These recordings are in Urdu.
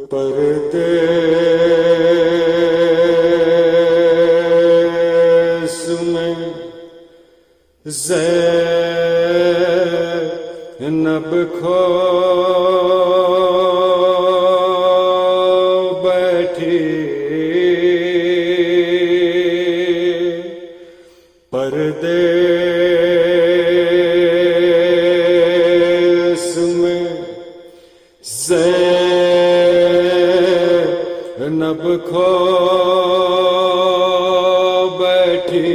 پردیس میں زینب کھو بیٹھی پردیس میں زینب کھو بیٹھی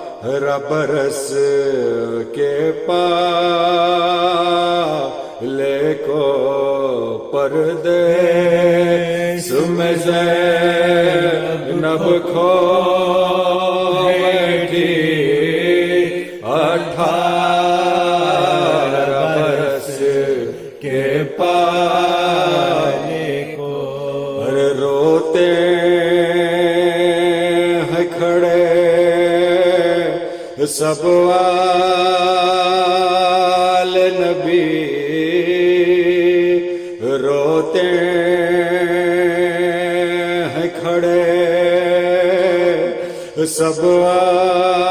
18 برس کے پالے کو پردیس میں زینب کھو بیٹھی 18 برس کے پالے کو روتے ہیں کھڑے سب آل نبی روتے ہیں کھڑے سب آل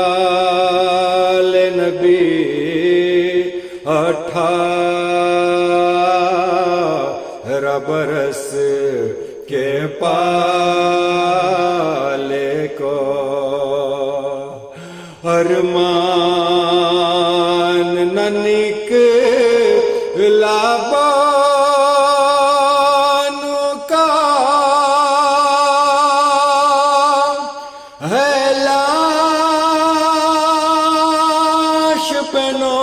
نبی 18 برس کے پالے کو ارمان نہ نکلا بانو کا ہے لاش پہ نو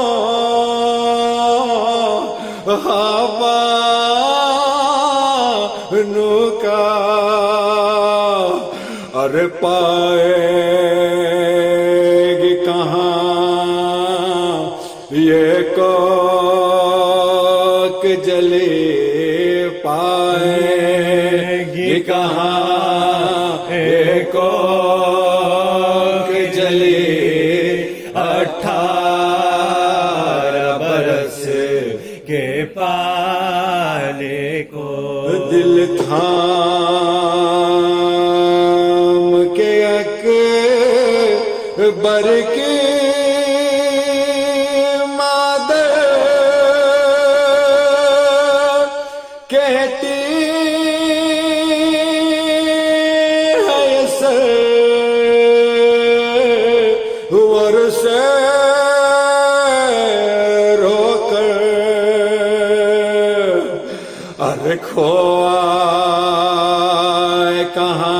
کا ارے پائے گی کہاں یہ کوک جلی پائے گی کہاں یہ کوک جلی 18 برس کے پالے کو دل تھام کے اکبر کی مادر کہتی ہے سرور سے رو کر ارے کھویا کہاں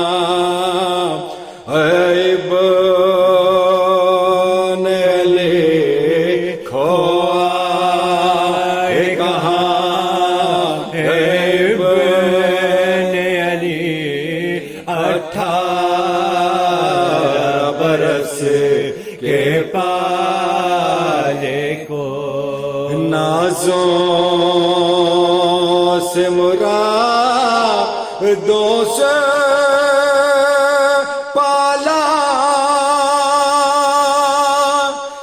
ابن علی کھویا کہاں ابن علی 18 برس کے پالے کو نازوں سے مرادوں سے پالا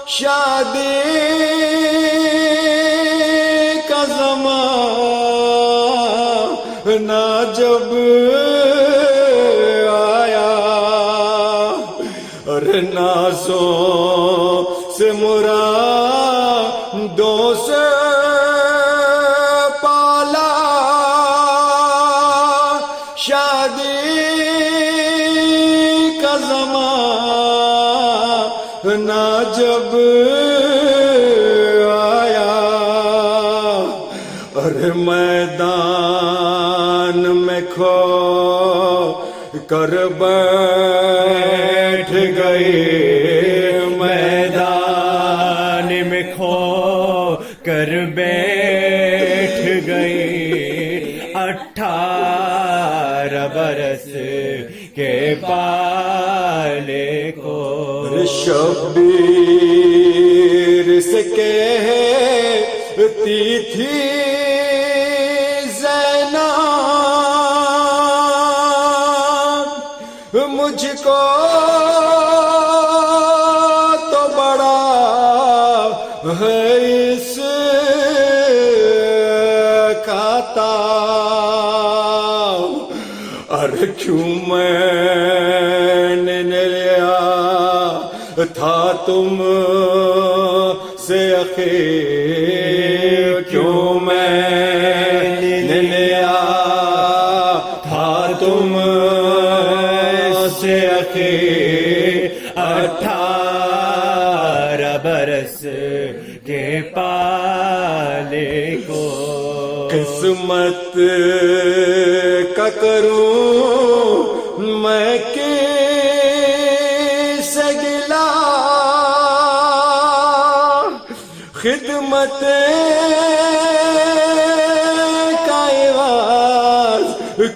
شادی کا زمانہ جب آیا اور نازوں سے مرادوں سے پالا شادی کا زمانہ جب آیا اور میدان میں کھو کر بیٹھ گئی میدان میں کھو کر بیٹھ گئی 18 برس کے پالے کو شبیر سے کہتی تھی زینب مجھ کو تو بڑا تھا ارے کیوں میں نے لیا تھا تم سے اخیر کیوں میں نے لیا تھا تم سے اخیر 18 برس کے پالے کو قسمت کا کروں میں کیسے گلا خدمت کا عوض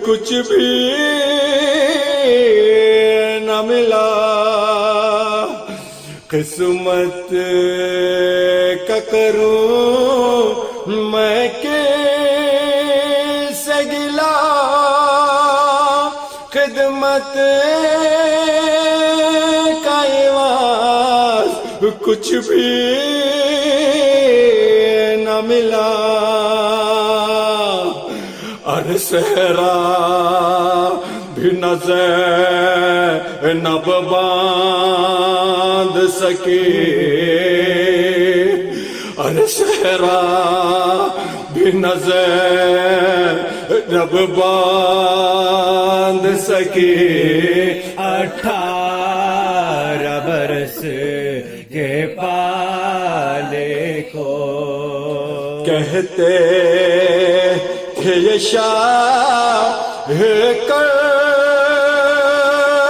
کچھ بھی نہ ملا قسمت کا کروں میں کیسے گلا خدمت کا عوض کچھ بھی نہ ملا ارے صحرا بھی نہ زینب باندھ سکی ارے صحرا بھی نہ زینب باندھ سکی 18 برس کے پالے کو کہتے تھے یہ شاہ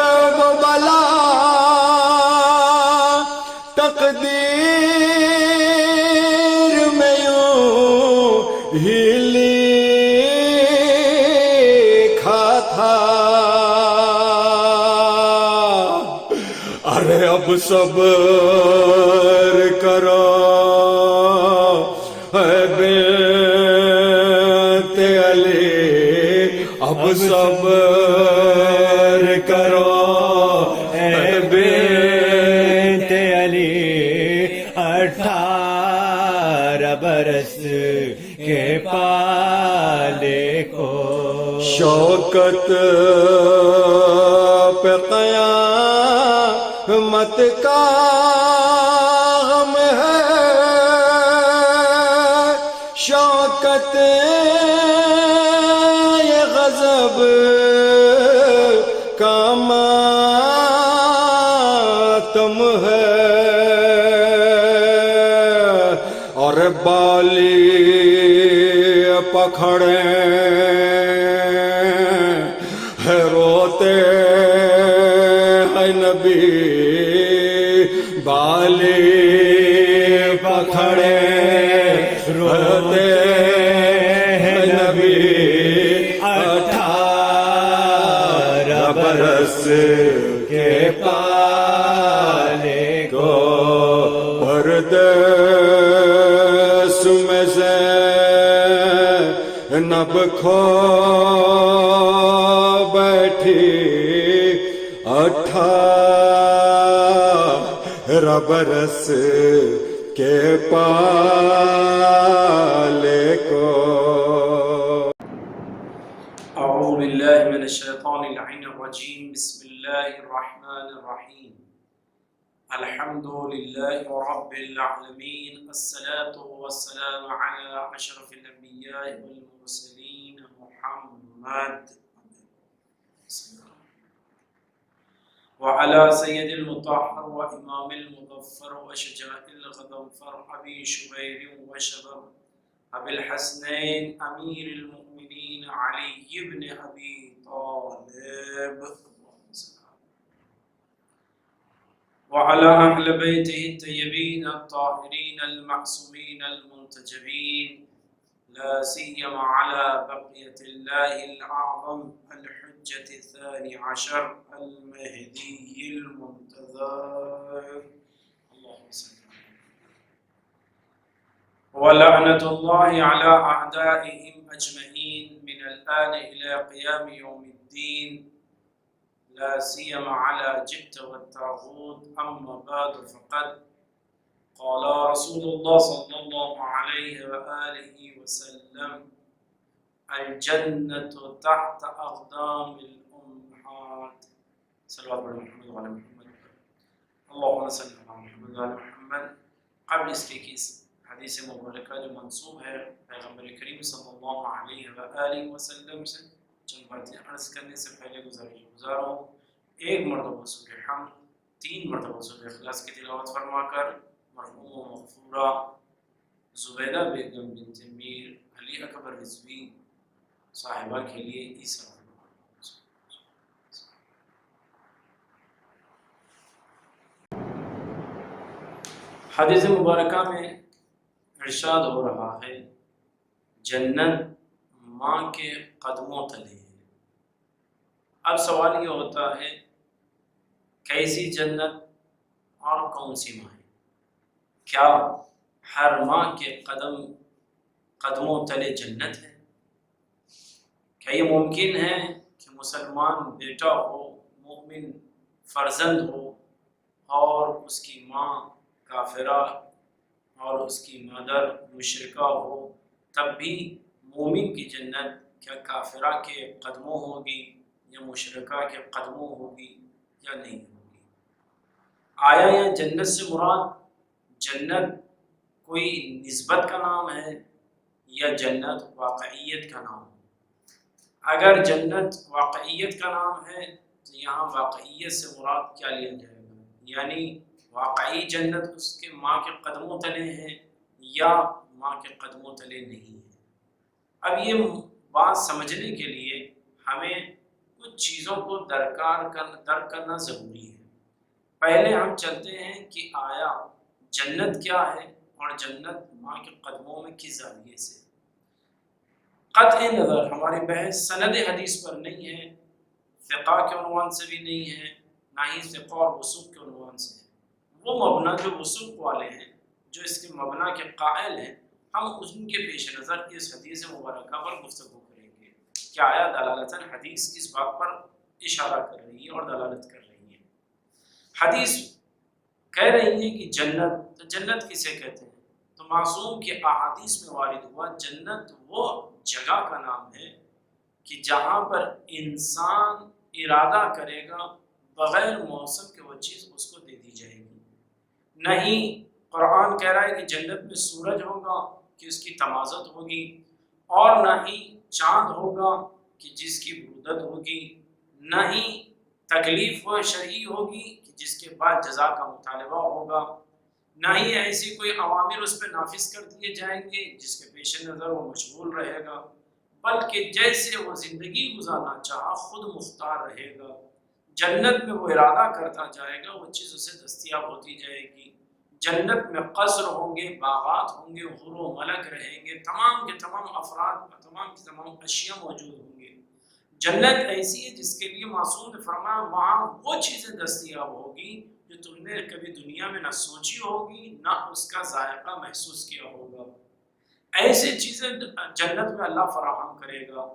کربلا تقدیر میں یوں ہی لکھا تھا ارے اب صبر کرو اے بنت علی اب صبر کرو اے بنت علی 18 برس کے پالے کو شوکت پہ قیامت کا غم ہے شوکت یہ غضب کا ماتم ہے اور بالی پکھڑے روتے ہیں نبی بالی پکھڑے روتے ہیں نبی 18 برس کے پالے کو پردیس میں زینب کھو بیٹھی 18 برس کے پالے کو اعوذ باللہ من الشیطان اللعین الرجیم بسم اللہ الرحمن الرحیم الحمد للہ رب العالمین الصلاة والسلام علی اشرف الانبیاء والمرسلین محمد وعلى سيد المطهر وإمام المظفر وشجاع الغضنفر أبي شبير وشبر أبي الحسنين أمير المؤمنين علي بن أبي طالب وعلى أهل بيته الطيبين الطاهرين المعصومين المنتجبين لا سيما على بقية الله الأعظم الحجة الثاني عشر المهدي المنتظر اللهم صل ولعنة الله على أعدائهم أجمعين من الآن إلى قيام يوم الدين لا سيما على جبت والطاغوت أما بعد فقد قال رسول الله صلى الله عليه وآله وسلم الجنت تحت اقدام الامہات. صلوات علی محمد وعلی محمد. اللہم صلی علی محمد وعلی محمد. قبل اس کے کہ حدیث مبارکہ جو منسوب ہے پیغمبر کریم صلی اللہ علیہ وآلہ وسلم سے، چند باتیں عرض کرنے سے پہلے گزاروں. ایک مرتبہ سورہ حمد، 3 مرتبہ سورہ اخلاص کی تلاوت فرما کر مرحوم و مغفورہ زبیدہ بیگم بنت میر علی اکبر رضوی صاحبہ کے لیے اس حدیث مبارکہ میں ارشاد ہو رہا ہے جنت ماں کے قدموں تلے ہے. اب سوال یہ ہوتا ہے کیسی جنت اور کون سی ماں ہے؟ کیا ہر ماں کے قدموں تلے جنت ہے؟ کیا یہ ممکن ہے کہ مسلمان بیٹا ہو، مومن فرزند ہو، اور اس کی ماں کافرہ اور اس کی مادر مشرکہ ہو، تب بھی مومن کی جنت کیا کافرہ کے قدموں ہوگی یا مشرکہ کے قدموں ہوگی یا نہیں ہوگی؟ آیا یا جنت سے مراد جنت کوئی نسبت کا نام ہے یا جنت واقعیت کا نام ہے؟ اگر جنت واقعیت کا نام ہے تو یہاں واقعیت سے مراد کیا لیا جائے گا؟ یعنی واقعی جنت اس کے ماں کے قدموں تلے ہیں یا ماں کے قدموں تلے نہیں ہے؟ اب یہ بات سمجھنے کے لیے ہمیں کچھ چیزوں کو درک کرنا ضروری ہے. پہلے ہم چلتے ہیں کہ آیا جنت کیا ہے اور جنت ماں کے قدموں میں کس زاویے سے. قطع نظر ہماری بحث سند حدیث پر نہیں ہے، فقہ کے عنوان سے بھی نہیں ہے، نہ ہی فقہ اور وثوق کے عنوان سے ہے. وہ مبنا جو وثوق والے ہیں، جو اس کے مبنا کے قائل ہیں، ہم ان کے پیش نظر اس حدیث مبارکہ پر گفتگو کریں گے کہ آیا دلالتاً حدیث کس بات پر اشارہ کر رہی ہے اور دلالت کر رہی ہے. حدیث کہہ رہی ہے کہ جنت، تو جنت کسے کہتے ہیں؟ تو معصوم کے احادیث میں وارد ہوا جنت وہ جگہ کا نام ہے کہ جہاں پر انسان ارادہ کرے گا بغیر موسم کے وہ چیز اس کو دے دی جائے گی. نہیں قرآن کہہ رہا ہے کہ جنت میں سورج ہوگا کہ اس کی تمازت ہوگی، اور نہ ہی چاند ہوگا کہ جس کی برودت ہوگی، نہ ہی تکلیف و شرعی ہوگی کہ جس کے بعد جزا کا مطالبہ ہوگا، نہ ہی ایسی کوئی عوامر اس پہ نافذ کر دیے جائیں گے جس کے پیش نظر وہ مشغول رہے گا، بلکہ جیسے وہ زندگی گزارنا چاہا خود مختار رہے گا. جنت میں وہ ارادہ کرتا جائے گا، وہ چیز اسے دستیاب ہوتی جائے گی. جنت میں قصر ہوں گے، باغات ہوں گے، حور و ملک رہیں گے، تمام کے تمام افراد، تمام کے تمام اشیاء موجود ہوں گے. جنت ایسی ہے جس کے لیے معصوم نے فرمایا وہاں وہ چیزیں دستیاب ہوگی جو تم نے کبھی دنیا میں نہ سوچی ہوگی نہ اس کا ذائقہ محسوس کیا ہوگا. ایسے چیزیں جنت میں اللہ فراہم کرے گا.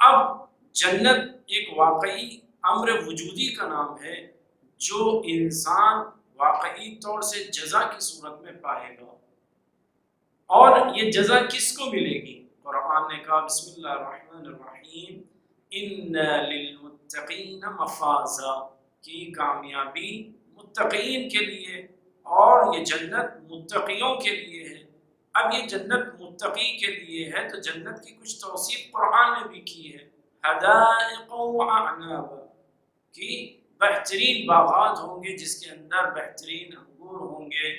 اب جنت ایک واقعی امر وجودی کا نام ہے جو انسان واقعی طور سے جزا کی صورت میں پائے گا. اور یہ جزا کس کو ملے گی؟ قرآن نے کہا بسم اللہ الرحمن الرحیم ان للمتقین مفازا، کی کامیابی متقین کے لیے، اور یہ جنت متقیوں کے لیے ہے. اب یہ جنت متقی کے لیے ہے تو جنت کی کچھ توصیف قرآن نے بھی کی ہے. حدائق و اعناب، کی بہترین باغات ہوں گے جس کے اندر بہترین انگور ہوں گے،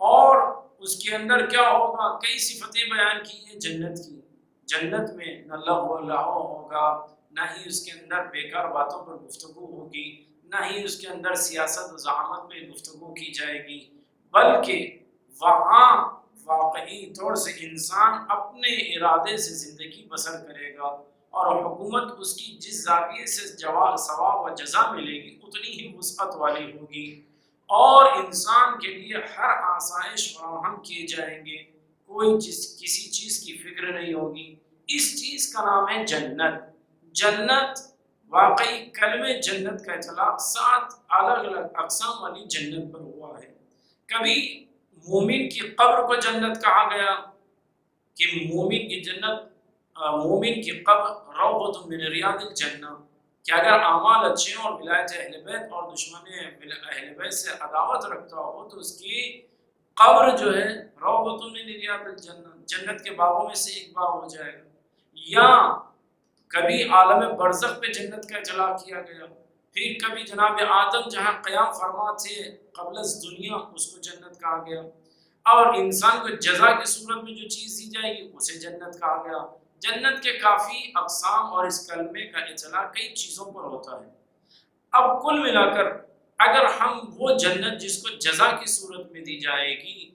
اور اس کے اندر کیا ہوگا؟ کئی صفتیں بیان کی ہیں جنت کی. جنت میں نہ لغو و لہو ہوگا، نہ ہی اس کے اندر بیکار باتوں پر گفتگو ہوگی، نہ ہی اس کے اندر سیاست و زعامت میں گفتگو کی جائے گی، بلکہ وہاں واقعی طور سے انسان اپنے ارادے سے زندگی بسر کرے گا، اور حکومت اس کی جس زاویے سے ثواب و جزا ملے گی اتنی ہی وسعت والی ہوگی، اور انسان کے لیے ہر آسائش فراہم کیے جائیں گے، کوئی کسی چیز کی فکر نہیں ہوگی. اس چیز کا نام ہے جنت. جنت واقعی کلمہ جنت کا اطلاق 7 الگ الگ اقسام والی جنت پر ہوا ہے. کبھی مومن کی قبر کو جنت کہا گیا کہ مومن کی جنت مومن کی قبر روضۃ من ریاض الجنہ، کہ اگر اعمال اچھے اور ولایت اہل بیت اور دشمن اہل بیت سے عداوت رکھتا ہو تو اس کی قبر جو ہے روضۃ من ریاض الجنہ، جنت کے باغوں میں سے ایک باغ ہو جائے گا۔ یا کبھی عالم برزخ پہ جنت کا اطلاع کیا گیا، پھر کبھی جناب آدم جہاں قیام فرما تھے قبل از دنیا، اس کو جنت کہا گیا، اور انسان کو جزا کی صورت میں جو چیز دی جائے گی اسے جنت کہا گیا۔ جنت کے کافی اقسام اور اس کلمے کا اطلاع کئی چیزوں پر ہوتا ہے۔ اب کل ملا کر اگر ہم وہ جنت جس کو جزا کی صورت میں دی جائے گی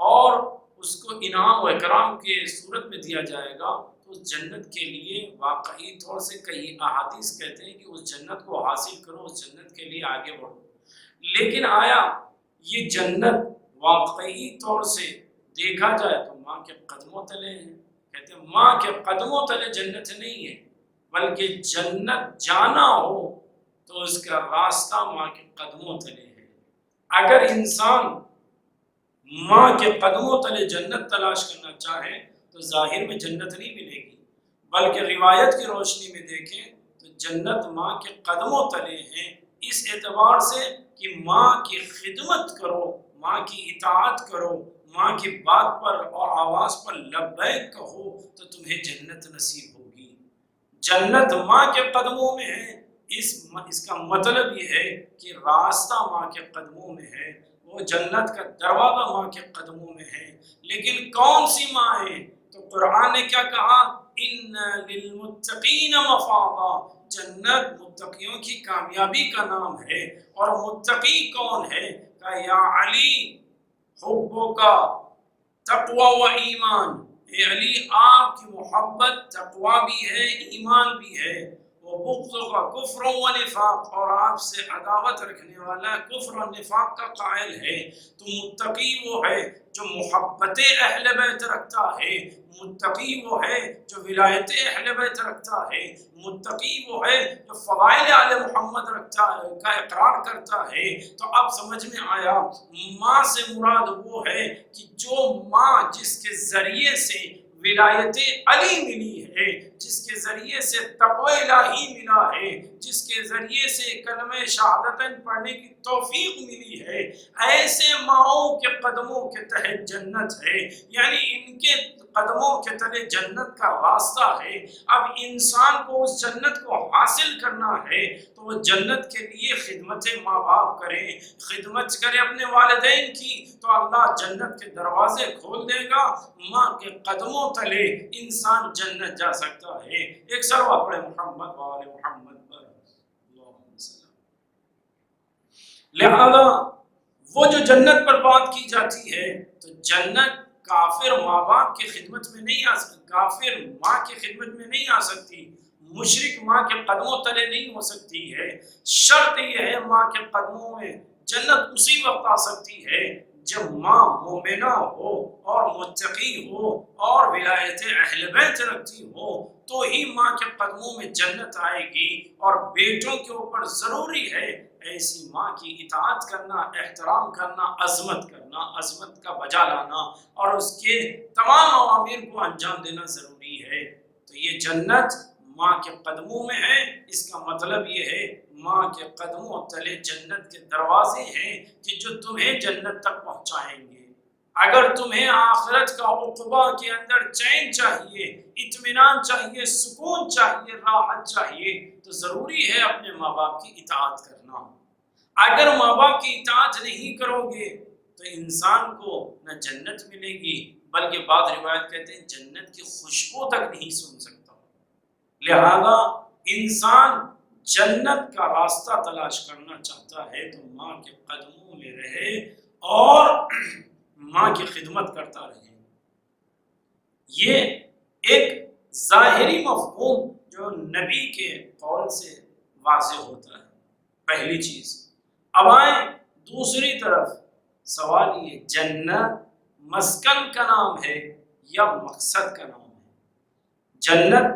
اور اس کو انعام و اکرام کے صورت میں دیا جائے گا تو اس جنت کے لیے واقعی طور سے کئی احادیث کہتے ہیں کہ اس جنت کو حاصل کرو، اس جنت کے لیے آگے بڑھو۔ لیکن آیا یہ جنت واقعی طور سے دیکھا جائے تو ماں کے قدموں تلے ہیں؟ کہتے ہیں ماں کے قدموں تلے جنت نہیں ہے، بلکہ جنت جانا ہو تو اس کا راستہ ماں کے قدموں تلے ہے۔ اگر انسان ماں کے قدموں تلے جنت تلاش کرنا چاہے تو ظاہر میں جنت نہیں ملے گی، بلکہ روایت کی روشنی میں دیکھیں تو جنت ماں کے قدموں تلے ہیں، اس اعتبار سے کہ ماں کی خدمت کرو، ماں کی اطاعت کرو، ماں کی بات پر اور آواز پر لبیک کہو تو تمہیں جنت نصیب ہوگی۔ جنت ماں کے قدموں میں ہے، اس کا مطلب یہ ہے کہ راستہ ماں کے قدموں میں ہے، وہ جنت کا دروازہ ماں کے قدموں میں ہے۔ لیکن کون سی ماں ہے؟ تو قرآن نے کیا کہا؟ ان للمتقین مفازا، جنت متقیوں کی کامیابی کا نام ہے۔ اور متقی کون ہے؟ کہ یا علی حبوں کا تقوی و ایمان، اے علی آپ کی محبت تقوی بھی ہے، ایمان بھی ہے، وہ بغض کا کفر و نفاق، اور آپ سے عداوت رکھنے والا کفر و نفاق کا قائل ہے۔ تو متقی وہ ہے جو محبت اہل بیت رکھتا ہے، متقی وہ ہے جو ولایت اہل بیت رکھتا ہے، متقی وہ ہے جو فضائل آل محمد رکھتا ہے کا اقرار کرتا ہے۔ تو اب سمجھ میں آیا ماں سے مراد وہ ہے کہ جو ماں جس کے ذریعے سے ولایت علی ملی ہے، جس کے ذریعے سے تقوی الہی ملا ہے، جس کے ذریعے سے کلمہ شہادتین پڑھنے کی توفیق ملی ہے، ایسے ماؤں کے قدموں کے تحت جنت ہے، یعنی ان کے قدموں کے تلے جنت کا راستہ ہے۔ اب انسان کو اس جنت کو حاصل کرنا ہے تو وہ جنت کے لیے خدمت ماں باپ کرے، خدمت کرے اپنے والدین کی، تو اللہ جنت کے دروازے کھول دے گا۔ ماں کے قدموں تلے انسان جنت جا سکتا ہے۔ ایک سروہ پڑھے محمد وآل محمد پر اللہم صلی۔ لہذا وہ جو جنت پر بات کی جاتی ہے تو جنت کافر ماں باپ کی خدمت میں نہیں آ سکتی، کافر ماں کی خدمت میں نہیں آ سکتی، مشرک ماں کے قدموں تلے نہیں ہو سکتی ہے۔ شرط یہ ہے ماں کے قدموں میں جنت اسی وقت آ سکتی ہے جب ماں مومنہ ہو اور متقی ہو اور ولایت اہل بیت رکھتی ہو، تو ہی ماں کے قدموں میں جنت آئے گی۔ اور بیٹوں کے اوپر ضروری ہے ایسی ماں کی اطاعت کرنا، احترام کرنا، عظمت کرنا، عظمت کا بجا لانا اور اس کے تمام اوامر کو انجام دینا ضروری ہے۔ تو یہ جنت ماں کے قدموں میں ہے، اس کا مطلب یہ ہے ماں کے قدموں تلے جنت کے دروازے ہیں کہ جو تمہیں جنت تک پہنچائیں گے۔ اگر تمہیں آخرت کا عقبہ کے اندر چین چاہیے، اطمینان چاہیے، سکون چاہیے، راحت چاہیے، تو ضروری ہے اپنے ماں باپ کی اطاعت کرنا۔ اگر ماں باپ کی اطاعت نہیں کرو گے تو انسان کو نہ جنت ملے گی، بلکہ بعض روایت کہتے ہیں جنت کی خوشبو تک نہیں سن سکتا۔ لہذا انسان جنت کا راستہ تلاش کرنا چاہتا ہے تو ماں کے قدموں میں رہے اور ماں کی خدمت کرتا رہے۔ یہ ایک ظاہری مفہوم جو نبی کے قول سے واضح ہوتا ہے، پہلی چیز۔ اب آئیں دوسری طرف، سوال یہ جنت مسکن کا نام ہے یا مقصد کا نام ہے؟ جنت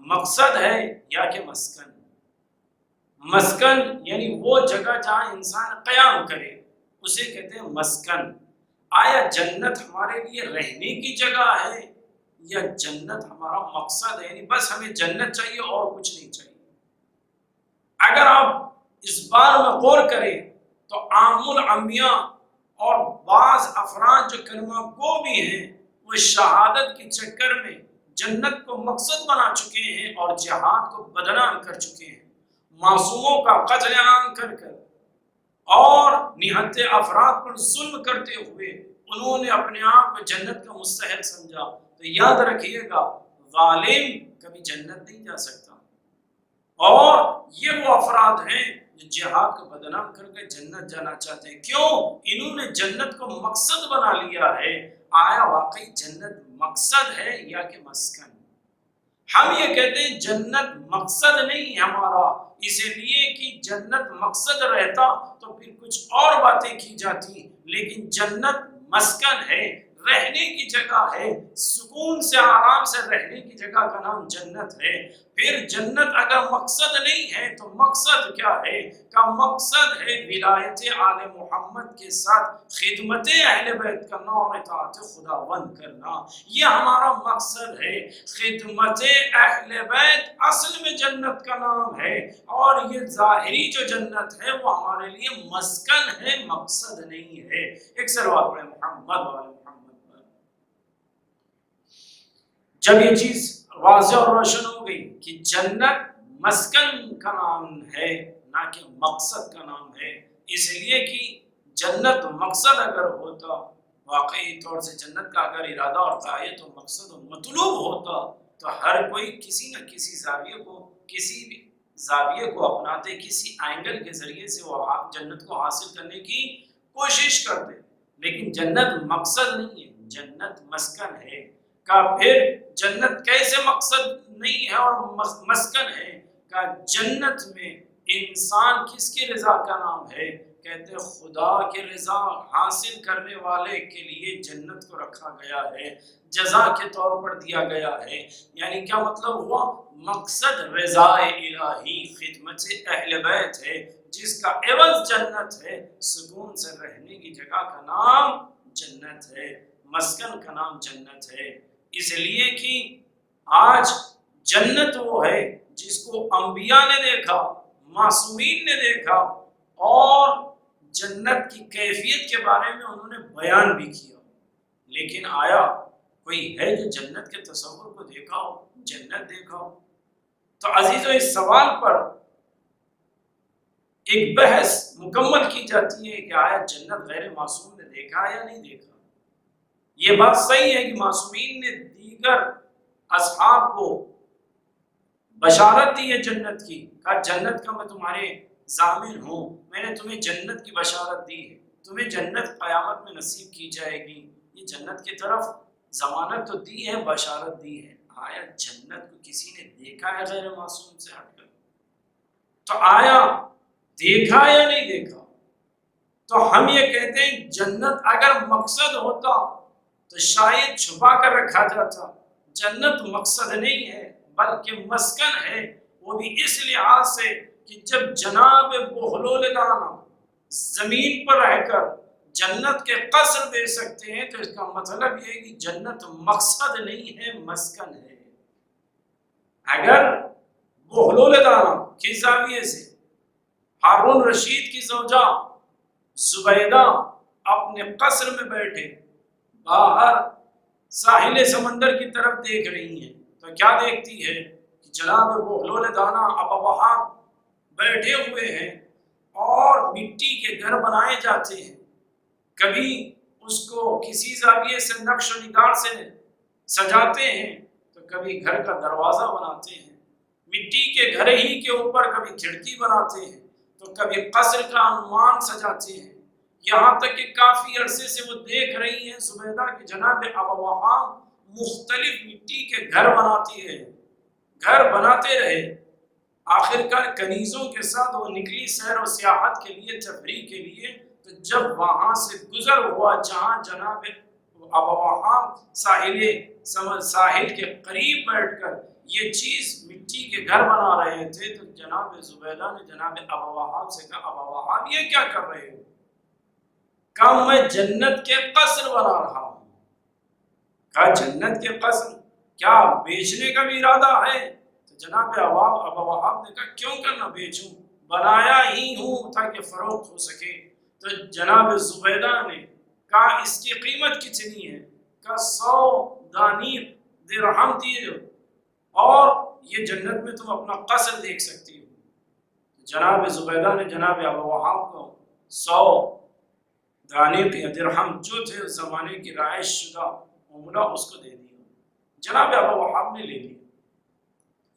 مقصد ہے یا کہ مسکن؟ مسکن یعنی وہ جگہ جہاں انسان قیام کرے اسے کہتے ہیں مسکن۔ آیا جنت ہمارے لیے رہنے کی جگہ ہے یا جنت ہمارا مقصد ہے، یعنی بس ہمیں جنت چاہیے اور کچھ نہیں چاہیے؟ اگر آپ اس بار میں غور کریں تو عام العامیہ اور بعض افراد جو کلمہ گو بھی ہیں وہ شہادت کے چکر میں جنت کو مقصد بنا چکے ہیں اور جہاد کو بدنام کر چکے ہیں، معصوموں کا قتل عام کر کر اور نہتے افراد پر ظلم کرتے ہوئے انہوں نے اپنے آپ کو جنت کا مستحق سمجھا۔ تو یاد رکھیے گا، ظالم کبھی جنت نہیں جا سکتا، اور یہ وہ افراد ہیں جو جہاد کو بدنام کر کے جنت جانا چاہتے ہیں۔ کیوں؟ انہوں نے جنت کو مقصد بنا لیا ہے۔ آیا واقعی جنت مقصد ہے یا کہ مسکن؟ ہم یہ کہتے ہیں جنت مقصد نہیں ہے ہمارا، اس لیے کہ جنت مقصد رہتا تو پھر کچھ اور باتیں کی جاتی، لیکن جنت مسکن ہے، رہنے کی جگہ ہے، سکون سے آرام سے رہنے کی جگہ کا نام جنت ہے۔ پھر جنت اگر مقصد نہیں ہے تو مقصد کیا ہے؟ کا مقصد ہے ولایت آل محمد کے ساتھ خدمت اہل بیت کرنا اور اطاعت خداوند کرنا، یہ ہمارا مقصد ہے۔ خدمت اہل بیت اصل میں جنت کا نام ہے، اور یہ ظاہری جو جنت ہے وہ ہمارے لیے مسکن ہے، مقصد نہیں ہے۔ ایک سلوات پڑھیں محمد وعلی محمد پر۔ جب یہ چیز واضح اور روشن ہو گئی کہ جنت مسکن کا نام ہے نہ کہ مقصد کا نام ہے، اس لیے کہ جنت مقصد اگر ہوتا، واقعی طور سے جنت کا اگر ارادہ اور غایت و مقصد و مطلوب ہوتا تو ہر کوئی کسی نہ کسی زاویے کو، کسی بھی زاویے کو اپناتے، کسی اینگل کے ذریعے سے وہ جنت کو حاصل کرنے کی کوشش کرتے، لیکن جنت مقصد نہیں ہے، جنت مسکن ہے۔ کا پھر جنت کیسے مقصد نہیں ہے اور مسکن ہے؟ کا جنت میں انسان کس کی رضا کا نام ہے؟ کہتے خدا کی رضا حاصل کرنے والے کے لیے جنت کو رکھا گیا ہے، جزا کے طور پر دیا گیا ہے۔ یعنی کیا مطلب ہوا؟ مقصد رضا الہی، خدمت اہل بیت ہے، جس کا عوض جنت ہے۔ سکون سے رہنے کی جگہ کا نام جنت ہے، مسکن کا نام جنت ہے۔ اس لیے کہ آج جنت وہ ہے جس کو انبیاء نے دیکھا، معصومین نے دیکھا، اور جنت کی کیفیت کے بارے میں انہوں نے بیان بھی کیا، لیکن آیا کوئی ہے جو جنت کے تصور کو دیکھا ہو، جنت دیکھا ہو؟ تو عزیزو، اس سوال پر ایک بحث مکمل کی جاتی ہے کہ آیا جنت غیر معصوم نے دیکھا یا نہیں دیکھا؟ یہ بات صحیح ہے کہ معصومین نے دیگر اصحاب کو بشارت دی ہے جنت کی، کہا جنت کا میں تمہارے ضامن ہوں، میں نے تمہیں جنت کی بشارت دی ہے، تمہیں جنت قیامت میں نصیب کی جائے گی۔ یہ جنت کی طرف ضمانت تو دی ہے، بشارت دی ہے۔ آیا جنت کو کسی نے دیکھا ہے غیر معصوم سے ہٹ کر؟ تو آیا دیکھا یا نہیں دیکھا؟ تو ہم یہ کہتے ہیں جنت اگر مقصد ہوتا تو شاید چھپا کر رکھا جاتا۔ جنت مقصد نہیں ہے بلکہ مسکن ہے، وہ بھی اس لحاظ سے کہ جب جناب بہلول دانا زمین پر رہ کر جنت کے قصر دے سکتے ہیں تو اس کا مطلب یہ ہے کہ جنت مقصد نہیں ہے، مسکن ہے۔ اگر بہلول دانا کی زاویے سے ہارون رشید کی زوجہ زبیدہ اپنے قصر میں بیٹھے باہر ساحل سمندر کی طرف دیکھ رہی ہیں تو کیا دیکھتی ہے کہ جناب بہلول دانا اب وہاں بیٹھے ہوئے ہیں اور مٹی کے گھر بنائے جاتے ہیں، کبھی اس کو کسی زاویے سے نقش و نگار سے سجاتے ہیں تو کبھی گھر کا دروازہ بناتے ہیں، مٹی کے گھر ہی کے اوپر کبھی کھڑکی بناتے ہیں تو کبھی قصر کا عنوان سجاتے ہیں، یہاں تک کہ کافی عرصے سے وہ دیکھ رہی ہیں زبیدہ کہ جناب ابواہاں مختلف مٹی کے گھر بناتی ہے، گھر بناتے رہے۔ آخر کار کنیزوں کے ساتھ وہ نکلی سیر و سیاحت کے لیے، تفریح کے لیے، تو جب وہاں سے گزر ہوا جہاں جناب ابواہاں ساحل کے قریب بیٹھ کر یہ چیز مٹی کے گھر بنا رہے تھے تو جناب زبیدہ نے جناب ابواہاں سے کہا ابواہاں یہ کیا کر رہے ہو؟ کہا میں جنت کے قصر بنا رہا ہوں۔ کہا جنت کے قصر؟ کیا بیچنے کا بھی ارادہ ہے؟ تو جناب ابا وہاب نے کہا کیوں کرنا بیچوں، بنایا ہی ہوں تاکہ فروخت ہو سکے۔ تو جناب زبیدہ نے کہا اس کی قیمت کتنی ہے؟ کہا 100 دینار درہم دیے اور یہ جنت میں تم اپنا قصر دیکھ سکتی ہو۔ جناب زبیدہ نے جناب ابا وہاب کو 100 دینار یا درہم جو تھے اس زمانے کی رائج شدہ عملہ اس کو دے دیا۔ جناب ابا وہاب نے لے لی۔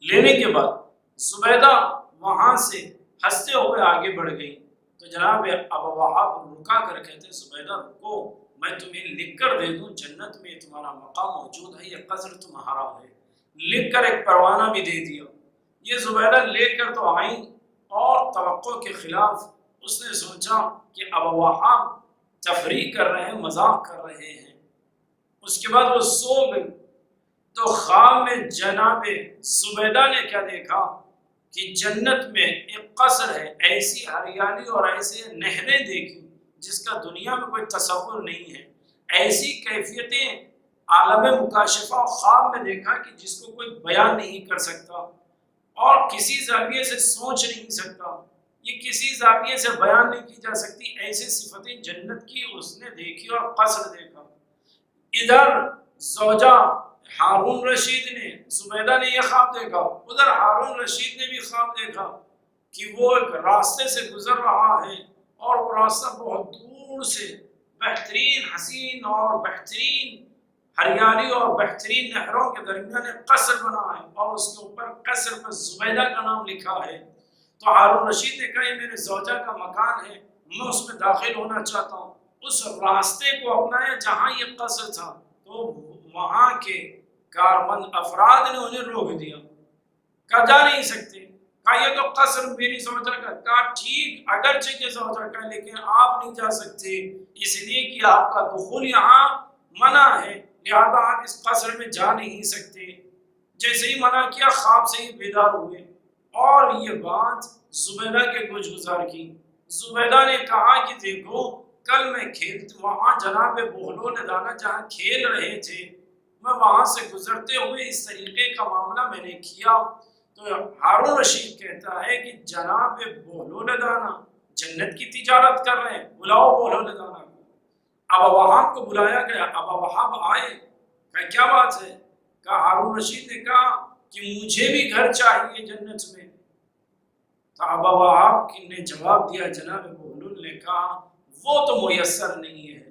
لینے کے بعد زبیدہ وہاں سے ہنستے ہوئے آگے بڑھ گئی تو جناب ابا وہاب رکا کر کہتے زبیدہ رکو، میں تمہیں لکھ کر دے دوں، جنت میں تمہارا مقام موجود ہے، یہ قصر تمہارا ہے۔ لکھ کر ایک پروانہ بھی دے دیا۔ یہ زبیدہ لے کر تو آئیں اور توقع کے خلاف اس نے سوچا کہ ابا وہاب تفریح کر رہے ہیں، مذاق کر رہے ہیں۔ اس کے بعد وہ سو گئی تو خواب میں جناب زبیدہ نے کیا دیکھا کہ جنت میں ایک قصر ہے، ایسی ہریالی اور ایسے نہریں دیکھی جس کا دنیا میں کوئی تصور نہیں ہے، ایسی کیفیتیں عالم مکاشفہ اور خواب میں دیکھا کہ جس کو کوئی بیان نہیں کر سکتا اور کسی زاویے سے سوچ نہیں سکتا، یہ کسی زاویے سے بیان نہیں کی جا سکتی، ایسی صفتیں جنت کی اس نے دیکھی اور قصر دیکھا۔ ادھر زوجہ ہارون رشید نے، زبیدہ نے یہ خواب دیکھا، ادھر ہارون رشید نے بھی خواب دیکھا کہ وہ ایک راستے سے گزر رہا ہے اور وہ راستہ بہت دور سے بہترین حسین اور بہترین ہریالی اور بہترین نہروں کے درمیان ایک قصر بنا ہے اور اس کے اوپر قصر پر زبیدہ کا نام لکھا ہے۔ تو ہارون رشید نے کہا یہ میرے زوجہ کا مکان ہے، میں اس میں داخل ہونا چاہتا ہوں۔ اس راستے کو اپنایا جہاں یہ قصر تھا، تو وہاں کے کارمند افراد نے انہیں روک دیا، کہا جا نہیں سکتے، کہا یہ تو قصر میری زوجہ کا، کہا ٹھیک اگرچہ کہ زوجہ کا لیکن آپ نہیں جا سکتے، اس لیے کہ آپ کا دخول یہاں منع ہے، لہذا آپ اس قصر میں جا نہیں سکتے۔ جیسے ہی منع کیا خواب سے ہی بیدار ہوئے اور یہ بات زبیدہ کے گوش گزار کی۔ زبیدہ نے کہا کہ دیکھو کل میں وہاں جناب بہلول دانا جہاں کھیل رہے تھے، میں وہاں سے گزرتے ہوئے اس طریقے کا معاملہ میں نے کیا۔ تو ہارون رشید کہتا ہے کہ جناب بہلول دانا جنت کی تجارت کر رہے ہیں، بلاؤ بہلول دانا کو۔ ابا وہاب کو بلایا گیا، ابا وہاب آئے، کہا کیا بات ہے؟ کہا ہارون رشید نے کہا کہ مجھے بھی گھر چاہیے جنت میں۔ تو ابا وہاب نے جواب دیا، جناب بہلول نے کہا وہ تو میسر نہیں ہے،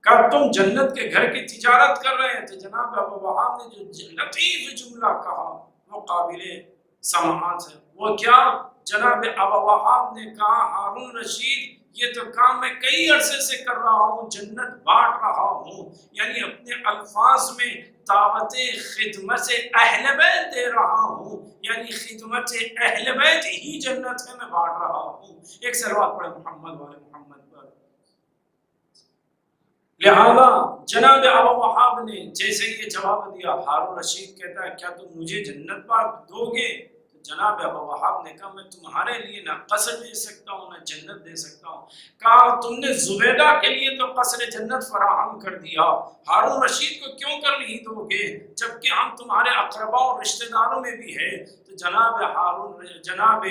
کہا تم جنت کے گھر کی تجارت کر رہے ہیں۔ تو جناب ابا وہاب نے جو لطیف جملہ کہا وہ قابل سماعت ہے۔ وہ کیا؟ جناب ابا وہاب نے کہا ہارون رشید یہ تو کام میں کئی عرصے سے کر رہا ہوں، جنت بانٹ رہا ہوں، یعنی اپنے الفاظ میں دعوت خدمت اہل بیت دے رہا ہوں، یعنی خدمت اہل بیت ہی جنت ہے، میں بانٹ رہا ہوں۔ ایک صلوات پڑھے محمد والے محمد پر۔ لہذا جناب ابا وہاب نے جیسے یہ جواب دیا، ہارون رشید کہتا ہے کیا تم مجھے جنت بانٹ دو گے؟ جناب ابا وہاب نے کہا میں تمہارے لیے نہ قصر دے سکتا ہوں نہ جنت دے سکتا ہوں۔ کہا تم نے زبیدہ کے لیے تو قصر جنت فراہم کر دیا، ہارون رشید کو کیوں کر نہیں دو گے جبکہ ہم تمہارے اقربا اور رشتہ داروں میں بھی ہے؟ تو جناب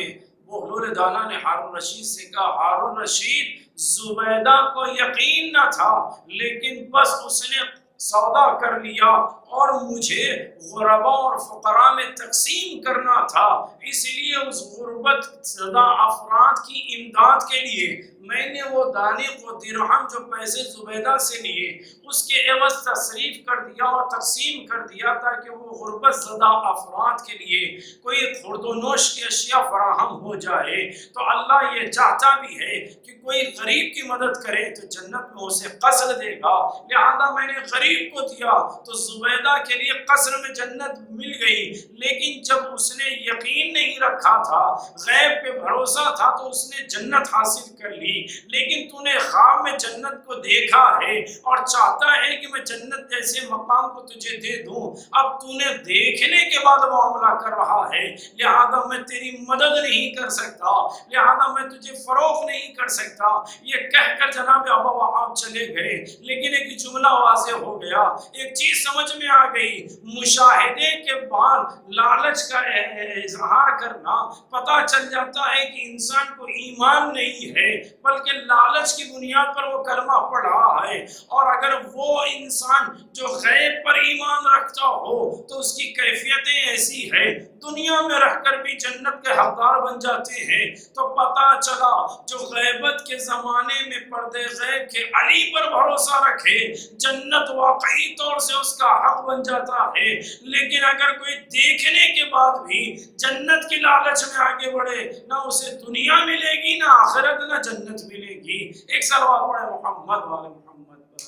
بہلول دانا نے ہارون رشید سے کہا ہارون رشید زبیدہ کو یقین نہ تھا لیکن بس اس نے سودا کر لیا اور مجھے غربا اور فقراء میں تقسیم کرنا تھا، اس لیے اس غربت زدہ افراد کی امداد کے لیے میں نے وہ دانے کو درہم جو پیسے زبیدہ سے لیے اس کے عوض تصریف کر دیا اور تقسیم کر دیا تاکہ وہ غربت زدہ افراد کے لیے کوئی خورد و نوش کی اشیاء فراہم ہو جائے۔ تو اللہ یہ چاہتا بھی ہے کہ کوئی غریب کی مدد کرے تو جنت میں اسے قصر دے گا، لہذا میں نے غریب کو دیا تو زبیدہ کے لیے قصر میں جنت مل گئی۔ لیکن جب اس نے یقین نہیں رکھا تھا، غیب پہ بھروسہ تھا تو اس نے جنت حاصل کر لی، لیکن تو نے خواب میں جنت کو دیکھا ہے اور چاہتا ہے کہ میں جنت جیسے مقام کو تجھے دے دوں، اب تو نے دیکھنے کے بعد معاملہ کر رہا ہے، لہذا میں تیری مدد نہیں کر سکتا، لہذا میں تجھے فروغ نہیں کر سکتا۔ یہ کہہ کر جناب ابا وہاب چلے گئے، لیکن ایک جملہ واضح ہو گیا، ایک چیز سمجھ میں آ گئی۔ مشاہدے کے بعد لالچ کا اظہار کرنا، پتہ چل جاتا ہے کہ انسان کو ایمان نہیں ہے بلکہ لالچ کی بنیاد پر وہ کلمہ پڑھ رہا ہے۔ اور اگر وہ انسان جو غیب پر ایمان رکھتا ہو تو اس کی کیفیتیں ایسی ہے، دنیا میں رہ کر بھی جنت کے حقدار بن جاتے ہیں۔ تو پتہ چلا جو غیبت کے زمانے میں پردے غیب کے علی پر بھروسہ رکھے، جنت واقعی طور سے اس کا حق بن جاتا ہے۔ لیکن اگر کوئی دیکھنے کے بعد بھی جنت کی لالچ میں آگے بڑھے، نہ اسے دنیا ملے گی نہ آخرت نہ جنت ملے گی۔ ایک صلوات پڑھے محمد والے محمد پر۔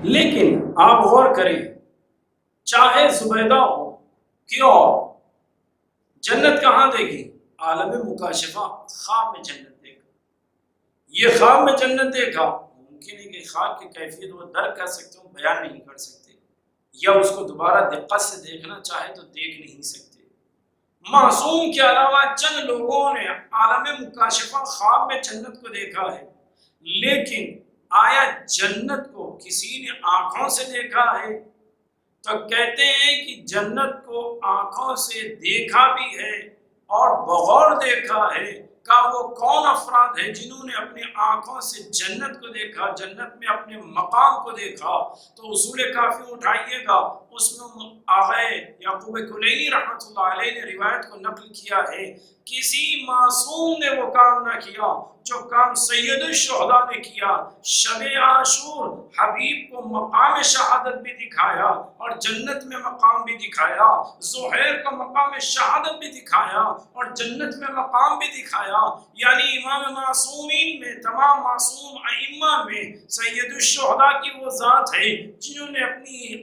لیکن آپ غور کریں، چاہے زبیدہ ہو کیوں جنت کہاں دے گی؟ عالم مکاشفہ، خواب میں جنت دے گا۔ یہ خواب میں جنت دیکھا، ممکن ہے کہ خواب کی کیفیت وہ درک کر سکتے ہوں، بیان نہیں کر سکتے، یا اس کو دوبارہ دقت سے دیکھنا چاہے تو دیکھ نہیں سکتے۔ معصوم کے علاوہ چند لوگوں نے عالم مکاشفہ خواب میں جنت کو دیکھا ہے، لیکن آیا جنت کو کسی نے آنکھوں سے دیکھا ہے؟ تو کہتے ہیں کہ جنت کو آنکھوں سے دیکھا بھی ہے اور بغور دیکھا ہے۔ کہ وہ کون افراد ہیں جنہوں نے اپنی آنکھوں سے جنت کو دیکھا، جنت میں اپنے مقام کو دیکھا؟ تو اصول کافی اٹھائیے گا، اس میں آقا یعقوب کلینی رحمۃ اللہ علیہ نے روایت کو نقل کیا ہے، کسی معصوم نے وہ کام نہ کیا جو کام سید الشہداء نے کیا۔ شب عاشور حبیب کو مقام شہادت بھی دکھایا اور جنت میں مقام بھی دکھایا، زہیر کو مقام شہادت بھی دکھایا اور جنت میں مقام بھی دکھایا۔ یعنی امام معصومین میں، تمام معصوم ائمہ میں سید الشہداء کی وہ ذات ہے جنہوں نے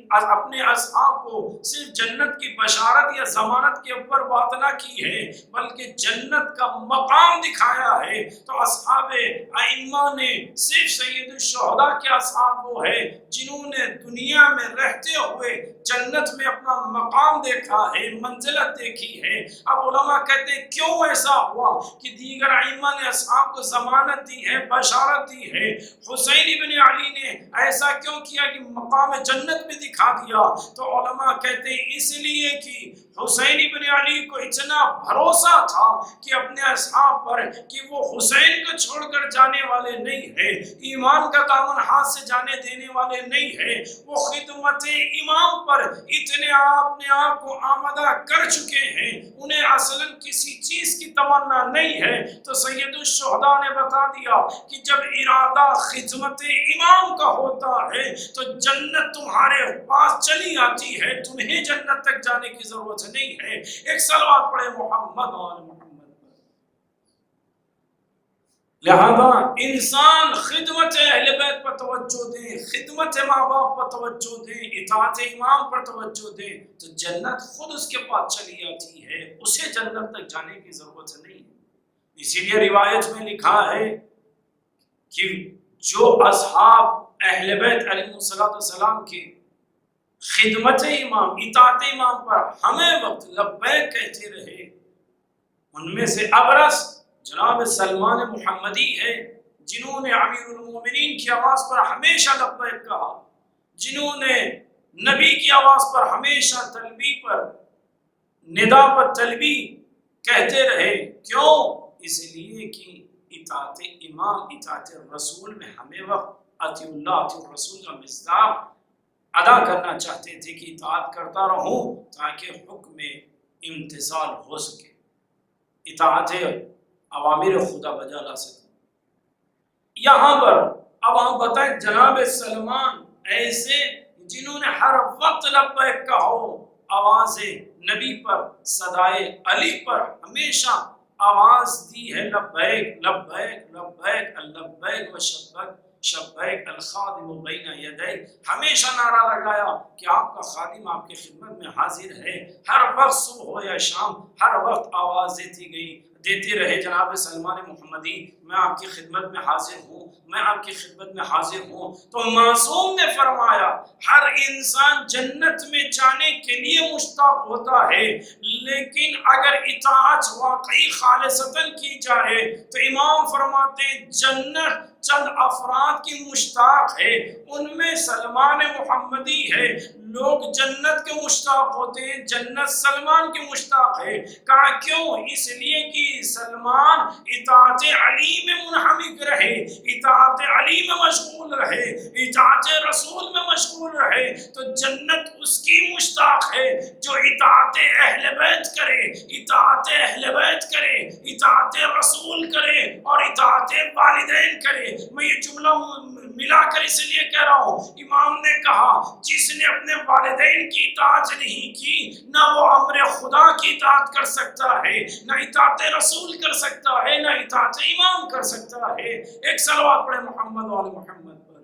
اپنے اصحاب کو صرف جنت کی بشارت یا ضمانت کے اوپر بات نہ کی ہے بلکہ جنت کا مقام دکھایا ہے۔ تو اصحاب ائمہ نے صرف سید الشہداء کے اصحاب وہ ہے جنہوں نے دنیا میں رہتے ہوئے جنت میں اپنا مقام دیکھا ہے، منزلت دیکھی ہے۔ اب علماء کہتے ہیں کیوں ایسا ہوا کہ دیگر ائمہ نے اصحاب کو ضمانت دی ہے، بشارت دی ہے، حسین ابن علی نے ایسا کیوں کیا کہ مقام جنت میں دکھا دیا؟ تو علماء کہتے ہیں اس لیے کہ حسین ابن علی کو اتنا بھروسہ تھا کہ اپنے اصحاب پر کہ وہ حسین کو چھوڑ کر جانے والے نہیں ہیں، ایمان کا دامن ہاتھ سے جانے دینے والے نہیں ہیں، وہ خدمت امام پر اتنے اپنے آپ کو آمادہ کر چکے ہیں، انہیں اصلاً کسی چیز کی تمنا نہیں ہے۔ تو سید الشہداء نے بتا دیا کہ جب ارادہ خدمت امام کا ہوتا ہے تو جنت تمہارے پاس چلی آتی ہے، تمہیں جنت تک جانے کی ضرورت نہیں ہے۔ ایک صلوات پڑھے محمد اور محمد۔ لہذا انسان خدمت اہل بیت پر توجہ دیں، خدمت ماں باپ پر توجہ دیں، اطاعت امام پر توجہ دیں تو جنت خود اس کے پاس چلی آتی ہے، اسے جنت تک جانے کی ضرورت نہیں۔ اسی لیے روایت میں لکھا ہے کہ جو اصحاب اہل بیت علیہ السلام کی خدمت امام، اطاعت امام پر ہمیں وقت لبیک کہتے رہے، ان میں سے ابرز جناب سلمان محمدی ہے جنہوں نے امیر المومنین کی آواز پر ہمیشہ لبیک کہا، جنہوں نے نبی کی آواز پر ہمیشہ تلبی پر، ندا پر تلبی کہتے رہے۔ کیوں؟ اس لیے کہ اطاعت امام، اطاعت رسول میں ہمیں وقت اطیع اللہ اطیع الرسول کا مصداق ادا کرنا چاہتے تھے کہ اطاعت کرتا رہوں تاکہ حکم امتثال ہو سکے، اطاعت اوامر خدا بجا لا سکے۔ یہاں پر اب ہم بتائیں جناب سلمان ایسے جنہوں نے ہر وقت لبیک کہو، آواز نبی پر، صدائے علی پر ہمیشہ آواز دی ہے، لبیک لبیک لبیک لبیک و شبیک الخادم بین یدی، ہمیشہ نعرہ لگایا کہ آپ کا خادم آپ کی خدمت میں حاضر ہے۔ ہر وقت صبح ہو یا شام، ہر وقت آواز دیتی گئی، دیتے رہے جناب سلمان محمدی میں آپ کی خدمت میں حاضر ہوں، میں آپ کی خدمت میں حاضر ہوں۔ تو معصوم نے فرمایا ہر انسان جنت میں جانے کے لیے مشتاق ہوتا ہے، لیکن اگر اطاعت واقعی خالصتاً کی جائے تو امام فرماتے ہیں جنت چند افراد کی مشتاق ہے، ان میں سلمان محمدی ہے۔ لوگ جنت کے مشتاق ہوتے ہیں، جنت سلمان کے مشتاق ہے۔ کہا کیوں؟ اس لیے کہ سلمان اطاعت علی میں منہمک رہے، اطاعت علی میں مشغول رہے، اطاعت رسول میں مشغول رہے، تو جنت اس کی مشتاق ہے جو اطاعت اہل بیت کرے، اطاعت اہل بیت کرے، اطاعت رسول کرے اور اطاعت والدین کرے۔ میں یہ جملہ ملا کر اس لیے کہہ رہا ہوں، امام نے کہا جس نے اپنے والدین کی اطاعت نہیں کی نہ وہ امر خدا کی اطاعت کر سکتا ہے، نہ اطاعت رسول کر سکتا ہے، نہ اطاعت امام کر سکتا ہے۔ ایک صلوات پڑھے محمد وعلی محمد پر،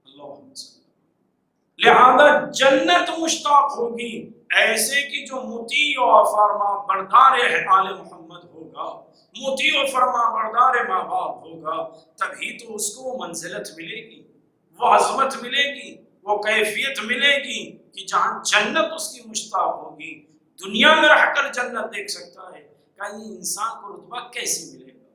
اللہم صلی۔ لہذا جنت مشتاق ہوگی ایسے کہ جو مطیع و فرما بردار آل محمد ہوگا، مطیع و فرما بردار ماں باپ ہوگا، تبھی تو اس کو منزلت ملے گی، وہ عظمت ملے گی، وہ کیفیت ملے گی کہ جہاں جنت اس کی مشتاق ہوگی۔ دنیا میں رہ کر جنت دیکھ سکتا ہے، کہیں انسان کو رتبہ کیسے ملے گا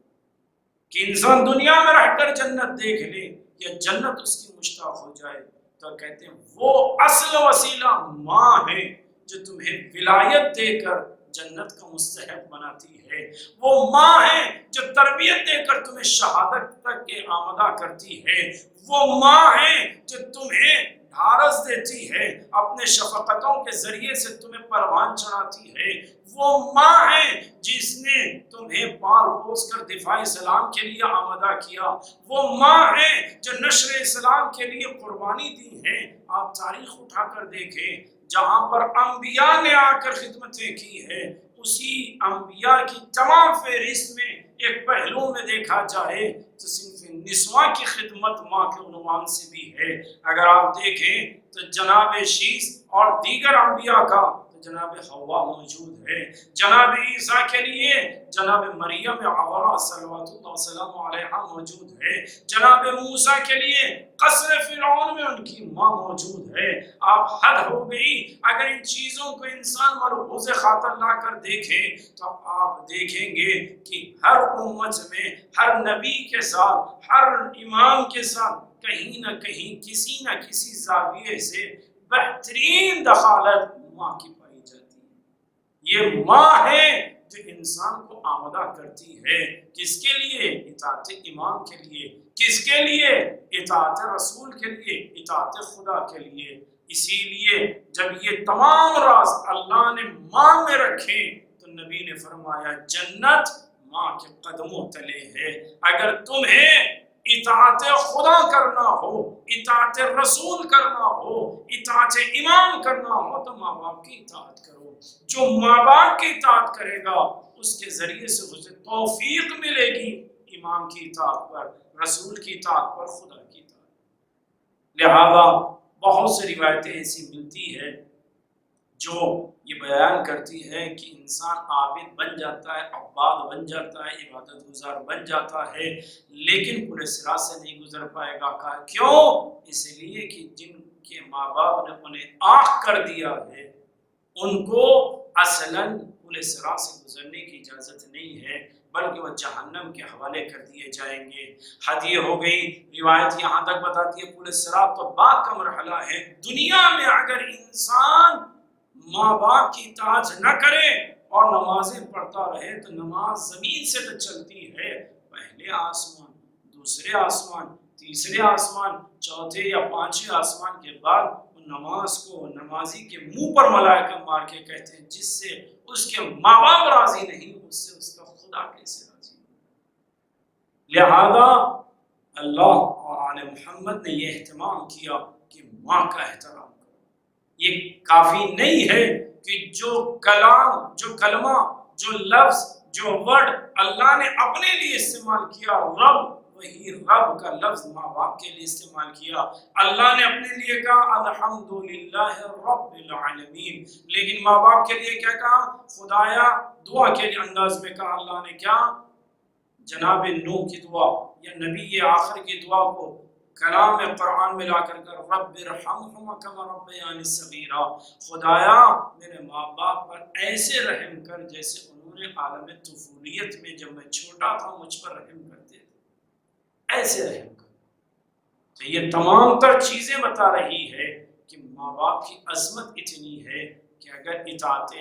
کہ انسان دنیا میں رہ کر جنت دیکھ لے یا جنت اس کی مشتاق ہو جائے؟ تو کہتے ہیں وہ اصل وسیلہ ماں ہے جو تمہیں ولایت دے کر جنت کا مستحق بناتی ہے، وہ ماں ہے جو تربیت دے کر تمہیں شہادت تک کے آمدہ کرتی ہے، وہ ماں ہے جو تمہیں ڈھارس دیتی ہے، اپنے شفقتوں کے ذریعے سے تمہیں پروان چڑھاتی ہے، وہ ماں ہے جس نے تمہیں پال پوس کر دفاع اسلام کے لیے آمدہ کیا، وہ ماں ہے جو نشر اسلام کے لیے قربانی دی ہے۔ آپ تاریخ اٹھا کر دیکھیں، جہاں پر انبیاء نے آ کر خدمتیں کی ہے، اسی انبیاء کی تمام فہرست میں ایک پہلو میں دیکھا جائے تو صنف نسواں کی خدمت ماں کے عنوان سے بھی ہے۔ اگر آپ دیکھیں تو جناب شیس اور دیگر انبیاء کا جناب حوا موجود ہے، جناب عیسیٰ کے لیے جناب مریم عذرا صلوات اللہ وسلم علیہا موجود ہے، جناب موسیٰ کے لیے قصر فرعون میں ان کی ماں موجود ہے۔ آپ حد ہو گئی اگر ان چیزوں کو انسان ملحوظ خاطر لا کر دیکھے تو آپ دیکھیں گے کہ ہر امت میں ہر نبی کے ساتھ، ہر امام کے ساتھ کہیں نہ کہیں کسی نہ کسی زاویے سے بہترین دخالت ماں کی پائی جاتی ہے۔ یہ ماں ہے جو انسان کو آمدہ کرتی ہے، کس کے لیے؟ اطاعت امام کے لیے، کس کے لیے؟ اطاعت رسول کے لیے، اطاعت خدا کے لیے۔ اسی لیے جب یہ تمام راز اللہ نے ماں میں رکھے تو نبی نے فرمایا جنت ماں کے قدموں تلے ہے۔ اگر تمہیں اطاعت خدا کرنا ہو، اطاعت رسول کرنا ہو، اطاعت امام کرنا ہو تو ماں باپ کی اطاعت کرو۔ جو ماں باپ کی اطاعت کرے گا اس کے ذریعے سے اسے توفیق ملے گی امام کی اطاعت پر، رسول کی اطاعت پر، خدا کی اطاعت۔ لہذا بہت سی روایتیں ایسی ملتی ہے جو یہ بیان کرتی ہے کہ انسان عابد بن جاتا ہے، عباد بن جاتا ہے، عبادت گزار بن جاتا ہے، لیکن پورے صراط سے نہیں گزر پائے گا۔ کہا کیوں؟ اس لیے کہ جن کے ماں باپ نے انہیں آنکھ کر دیا ہے ان کو اصلاً پورے صراط سے گزرنے کی اجازت نہیں ہے، بلکہ وہ جہنم کے حوالے کر دیے جائیں گے۔ حد یہ ہو گئی، روایت یہاں تک بتاتی ہے پورے صراط تو بعد کا مرحلہ ہے۔ دنیا میں اگر انسان ماں باپ کی اطاعت نہ کرے اور نمازیں پڑھتا رہے تو نماز زمین سے تو چلتی ہے، پہلے آسمان، دوسرے آسمان، تیسرے آسمان، چوتھے یا پانچویں آسمان کے بعد نماز کو نمازی کے منہ پر ملائکہ مار کے کہتے ہیں جس سے اس کے ماں باپ راضی نہیں اس سے اس کا خدا کیسے راضی؟ لہذا اللہ اور آل محمد نے یہ اہتمام کیا کہ ماں کا احترام کرو۔ یہ کافی نہیں ہے کہ جو کلام، جو کلمہ، جو لفظ، جو ورڈ اللہ نے اپنے لیے استعمال کیا، رب، وہی رب کا لفظ ماں باپ کے لیے استعمال کیا۔ اللہ نے اپنے لیے کہا الحمدللہ رب العالمین، لیکن ماں باپ کے لیے کیا کہا؟ خدایا دعا کے انداز میں کہا اللہ نے کیا؟ جناب نوح کی دعا یا نبی آخر کی دعا کو کلام قرآن میں لا کر رب ارحمہما کما ربیانی صغیرا، خدایا میرے ماں باپ پر ایسے رحم کر جیسے انہوں نے عالم طفولیت میں جب میں چھوٹا تھا مجھ پر رحم کرتے تھے، ایسے رحم کر۔ تو یہ تمام تر چیزیں بتا رہی ہے کہ ماں باپ کی عظمت اتنی ہے کہ اگر اطاعت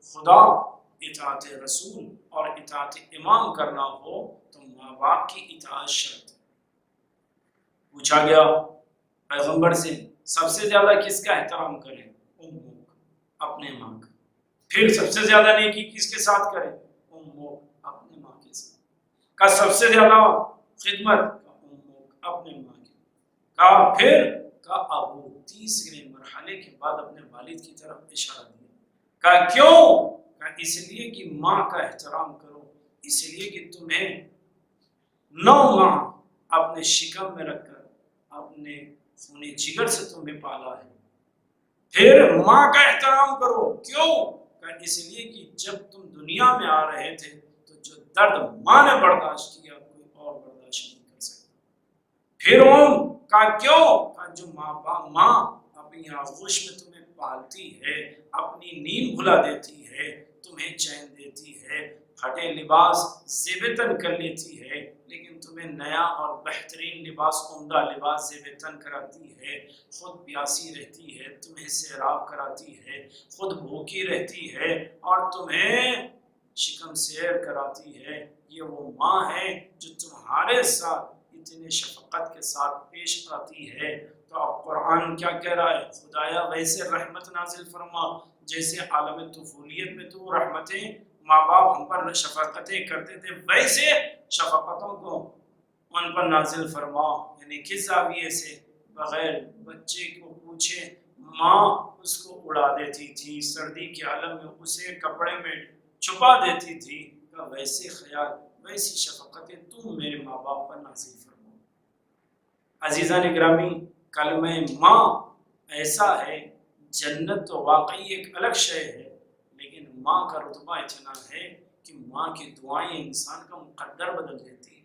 خدا، اطاعت رسول اور اطاعت امام کرنا ہو تو ماں باپ کی اطاعت شرط ہے۔ پوچھا گیا پیغمبر سے سب سے زیادہ کس کا احترام کریں؟ امک، اپنے ماں کا۔ پھر سب سے زیادہ نیکی کس کے ساتھ کریں؟ امک، اپنے ماں کے ساتھ۔ کا سب سے زیادہ خدمت؟ امک، اپنے ماں کی۔ کہا پھر کا ابو، تیسرے مرحلے کے بعد اپنے والد کی طرف اشارہ دیا۔ کہا کیوں؟ کہا اس لیے کہ ماں کا احترام کرو، اس لیے کہ تمہیں 9 ماہ اپنے شکم میں رکھ کر اپنے خون جگر سے تمہیں پالا ہے۔ پھر ماں کا احترام کرو، کیوں؟ کہا اس لیے کہ جب تم دنیا میں آ رہے تھے تو جو درد ماں نے برداشت کیا کوئی اور برداشت نہیں کر سکتا۔ پھر کہا کیوں؟ کہا جو ماں اپنی آغوش میں تمہیں پالتی ہے، اپنی نیند بھلا دیتی ہے، تمہیں چین دیتی ہے، پھٹے لباس زیب تن کر لیتی ہے، لیکن تمہیں نیا اور بہترین لباس، عمدہ لباس زیب تن کراتی ہے، خود پیاسی رہتی ہے، تمہیں سیراب کراتی ہے، خود بھوکی رہتی ہے اور تمہیں شکم سیر کراتی ہے، یہ وہ ماں ہے جو تمہارے ساتھ اتنے شفقت کے ساتھ پیش آتی ہے۔ تو اب قرآن کیا کہہ رہا ہے؟ خدایا ویسے رحمت نازل فرما جیسے عالم طفولیت میں تو رحمتیں ماں باپ ہم پر شفقتیں کرتے تھے، ویسے شفقتوں کو ان پر نازل فرما۔ یعنی کس زاویے سے؟ بغیر بچے کو پوچھے ماں اس کو اڑا دیتی تھی، سردی کے عالم میں اسے کپڑے میں چھپا دیتی تھی، کہ ویسے خیال، ویسی شفقتیں تم میرے ماں باپ پر نازل فرما۔ عزیزان گرامی، کلمہ ماں ایسا ہے، جنت تو واقعی ایک الگ شے ہے، لیکن ماں کا رتبہ اتنا ہے کہ ماں کی دعائیں انسان کا مقدر بدل دیتی ہے۔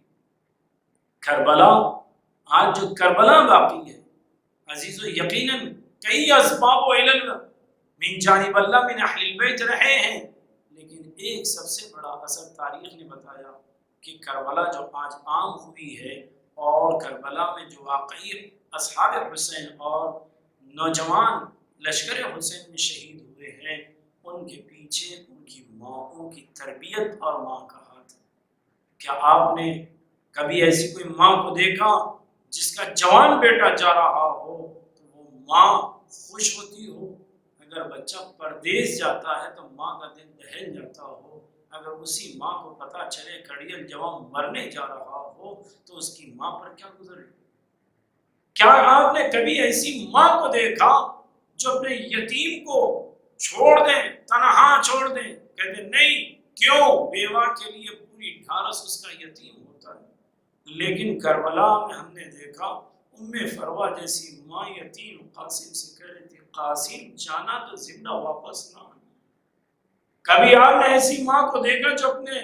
کربلا، آج جو کربلا باقی ہے عزیزو، یقیناً کئی اسباب و علل من جانب اللہ من اہل البیت رہے ہیں، لیکن ایک سب سے بڑا اثر تاریخ نے بتایا کہ کربلا جو آج عام ہوئی ہے، اور کربلا میں جو واقعی اصحاب حسین اور نوجوان لشکر حسین میں شہید ہوئے ہیں، ان کے پیچھے ان کی ماؤں کی تربیت اور ماں کا ہاتھ ہے۔ کیا آپ نے کبھی ایسی کوئی ماں کو دیکھا جس کا جوان بیٹا جا رہا ہو تو وہ ماں خوش ہوتی ہو؟ اگر بچہ پردیس جاتا ہے تو ماں کا دل دہل جاتا ہو، اگر اسی ماں کو پتہ چلے کڑیل جوان مرنے جا رہا ہو تو اس کی ماں پر کیا گزرے؟ کیا آپ نے کبھی ایسی ماں کو دیکھا جو اپنے یتیم کو چھوڑ دیں، تنہا چھوڑ دیں، کہتے نہیں کیوں؟ بیوہ کے لیے پوری ڈھارس اس کا یتیم ہوتا ہے۔ لیکن کربلا میں ہم نے دیکھا ام فروہ جیسی ماں یتیم قاسم سے کہہ رہی تھی قاسم جانا تو زندہ واپس نہ آنا۔ کبھی آپ نے ایسی ماں کو دیکھا جو اپنے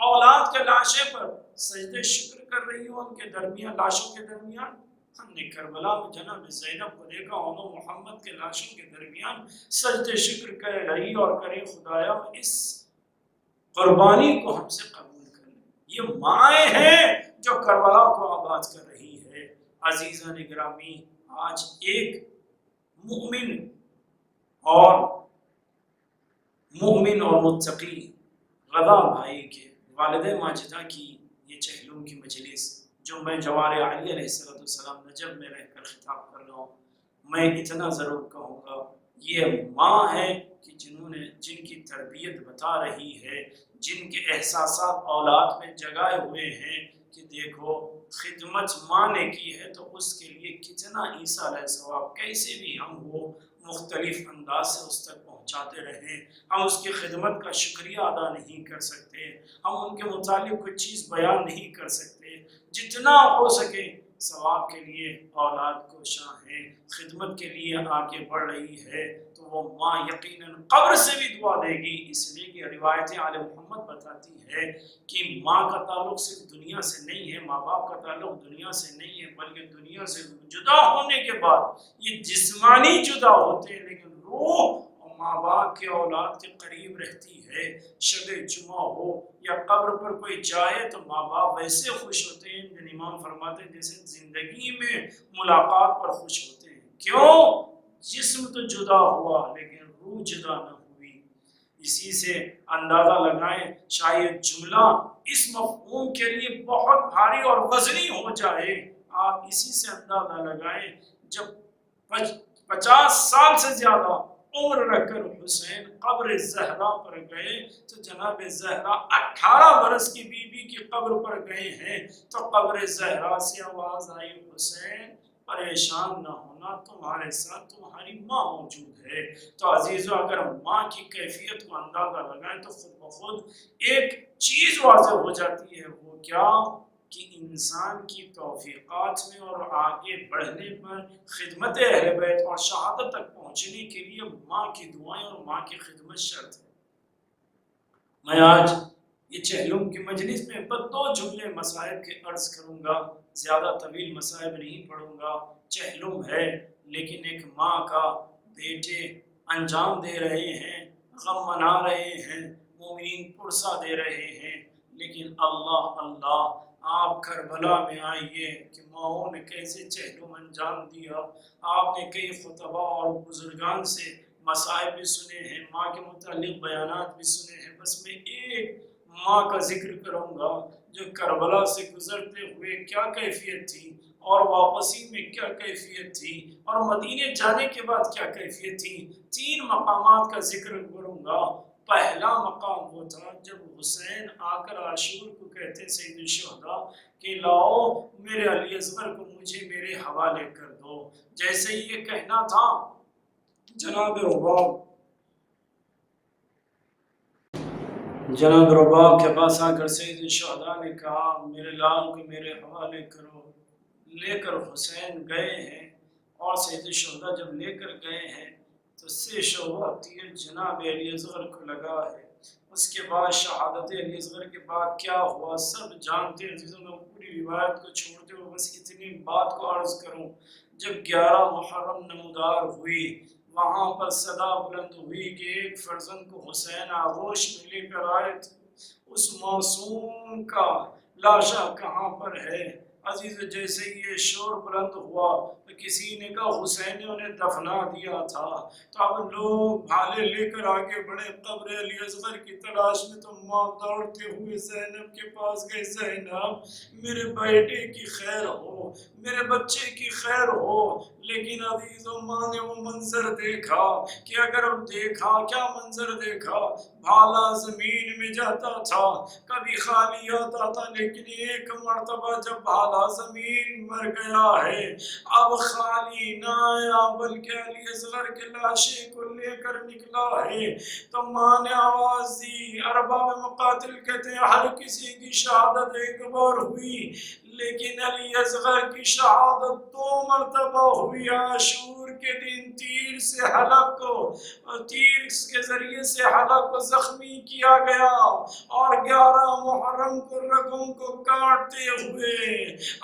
اولاد کے لاشے پر سجدے شکر کر رہی ہو ان کے درمیان، لاشوں کے درمیان؟ ہم نے کربلا میں جناب زینب کو دیکھا انہوں محمد کے لاشوں کے درمیان سجدے شکر کر رہی اور کرے خدایا اس قربانی کو ہم سے قبول کر لیں۔ یہ مائیں ہیں جو کربلا کو آباد کر رہی ہے۔ عزیزان گرامی، آج ایک مومن اور متقی رضا بھائی کے والد ماجدہ کی یہ چہلم کی مجلس جو میں جوار علی علیہ السلام نجب میں رہ کر خطاب کر رہا ہوں، میں اتنا ضرور کہوں گا یہ ماں ہے کہ جن کی تربیت بتا رہی ہے، جن کے احساسات اولاد میں جگائے ہوئے ہیں کہ دیکھو خدمت ماں نے کی ہے تو اس کے لیے کتنا ایصال ہے ثواب، کیسے بھی ہم وہ مختلف انداز سے اس تک پہنچاتے رہیں، ہم اس کی خدمت کا شکریہ ادا نہیں کر سکتے، ہم ان کے متعلق کوئی چیز بیان نہیں کر سکتے، جتنا ہو سکے ثواب کے لیے اولاد کو شاہیں خدمت کے لیے آگے بڑھ رہی ہے تو وہ ماں یقیناً قبر سے بھی دعا دے گی، اس لیے کہ روایت آل محمد بتاتی ہے کہ ماں کا تعلق صرف دنیا سے نہیں ہے، ماں باپ کا تعلق دنیا سے نہیں ہے، بلکہ دنیا سے جدا ہونے کے بعد یہ جسمانی جدا ہوتے ہیں لیکن روح ماں باپ کے اولاد کے قریب رہتی ہے۔ شب جمعہ ہو یا قبر پر کوئی جائے تو ماں باپ ویسے خوش ہوتے ہیں جن امام فرماتے ہیں جیسے زندگی میں ملاقات پر خوش ہوتے ہیں۔ کیوں؟ جسم تو جدا ہوا لیکن روح جدا نہ ہوئی۔ اسی سے اندازہ لگائیں، شاید جملہ اس مفہوم کے لیے بہت بھاری اور وزنی ہو جائے، آپ اسی سے اندازہ لگائیں جب 50 سال سے زیادہ عمر رکھ کر حسین قبر زہرا پر گئے تو جناب زہرا 18 برس کی بی بی کی قبر پر گئے ہیں تو قبر زہرا سے آواز آئی، حسین پریشان نہ ہونا، تمہارے ساتھ تمہاری ماں موجود ہے۔ تو عزیزو اگر ماں کی کیفیت کو اندازہ لگائیں تو خود بخود ایک چیز واضح ہو جاتی ہے، وہ کیا کہ انسان کی توفیقات میں اور آگے بڑھنے پر خدمت اہل بیت اور شہادت تک پہنچنے کے لیے ماں کی دعائیں اور ماں کی خدمت شرط ہے۔ میں آج یہ چہلم کی مجلس میں دو جملے مصائب کے عرض کروں گا، زیادہ طویل مصائب نہیں پڑھوں گا، چہلم ہے لیکن ایک ماں کا بیٹے انجام دے رہے ہیں، غم منا رہے ہیں، مومنین پرسہ دے رہے ہیں، لیکن اللہ اللہ آپ کربلا میں آئیے کہ ماؤں نے کیسے چہلم انجام دیا۔ آپ نے کئی خطبہ اور بزرگان سے مصائب بھی سنے ہیں، ماں کے متعلق بیانات بھی سنے ہیں، بس میں ایک ماں کا ذکر کروں گا جو کربلا سے گزرتے ہوئے کیا کیفیت تھی اور واپسی میں کیا کیفیت تھی اور مدینے جانے کے بعد کیا کیفیت تھی۔ 3 مقامات کا ذکر کروں گا۔ پہلا مقام وہ تھا جب حسین آ کر عاشور کو کہتے سید الشہداء کہ لاؤ میرے علی اصغر کو مجھے میرے حوالے کر دو۔ جیسے ہی یہ کہنا تھا جناب رباب کے پاس آ کر سید الشہداء نے کہا میرے لال کو میرے حوالے کرو۔ لے کر حسین گئے ہیں اور سید الشہداء جب لے کر گئے ہیں تو 3 شعبہ تیر جناب علی اصغر کو لگا ہے۔ اس کے بعد شہادت علی اصغر کے بعد کیا ہوا سب جانتے ہیں۔ عزیزوں میں پوری روایت کو چھوڑتے ہوئے بس اتنی بات کو عرض کروں، جب 11 محرم نمودار ہوئی وہاں پر صدا بلند ہوئی کہ ایک فرزند کو حسین آغوش میں لے کر آئے تھے، اس معصوم کا لاشا کہاں پر ہے؟ عزیز جیسے یہ شور بلند ہوا تو کسی نے کہا حسین نے انہیں دفنا دیا تھا، تو اب لوگ بھالے لے کر آگے بڑھے قبر علی اصغر کی تلاش میں، تو ماں دوڑتے ہوئے زینب کے پاس گئی، زینب میرے بیٹے کی خیر ہو، میرے بچے کی خیر ہو۔ لیکن عزیزوں ماں نے وہ منظر دیکھا کہ اگر اب دیکھا کیا منظر دیکھا، بھالا زمین میں جاتا تھا کبھی خالی آتا تھا، لیکن ایک مرتبہ جب بھالا زمین مر گیا ہے اب خالی نہ آیا بلکہ علی اصغر کے لاشے کو لے کر نکلا ہے۔ تو ماں نے آواز دی، ارباب مقاتل کہتے ہیں ہر کسی کی شہادت ایک بار ہوئی لیکن علی اصغر کی شہادت 2 مرتبہ ہوئی۔ عاشور کے دن تیر کے ذریعے سے حلق کو زخمی کیا گیا اور 11 محرم کو رگوں کو کاٹتے ہوئے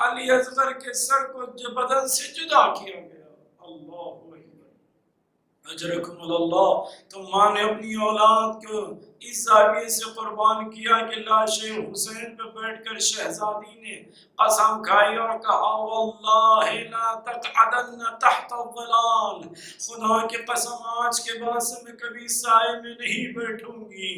علی اصغر کے سر کو بدن سے جدا کیا گیا۔ اللہ اجرکم اللہ۔ تو ماں نے اپنی اولاد کو اس زاویے سے قربان کیا کہ لاش حسین پہ بیٹھ کر شہزادی نے قسم کھائی اور کہا واللہ لا تقعدن تحت الظلال، خدا کی قسم آج کے بعد سے میں کبھی سائے میں نہیں بیٹھوں گی۔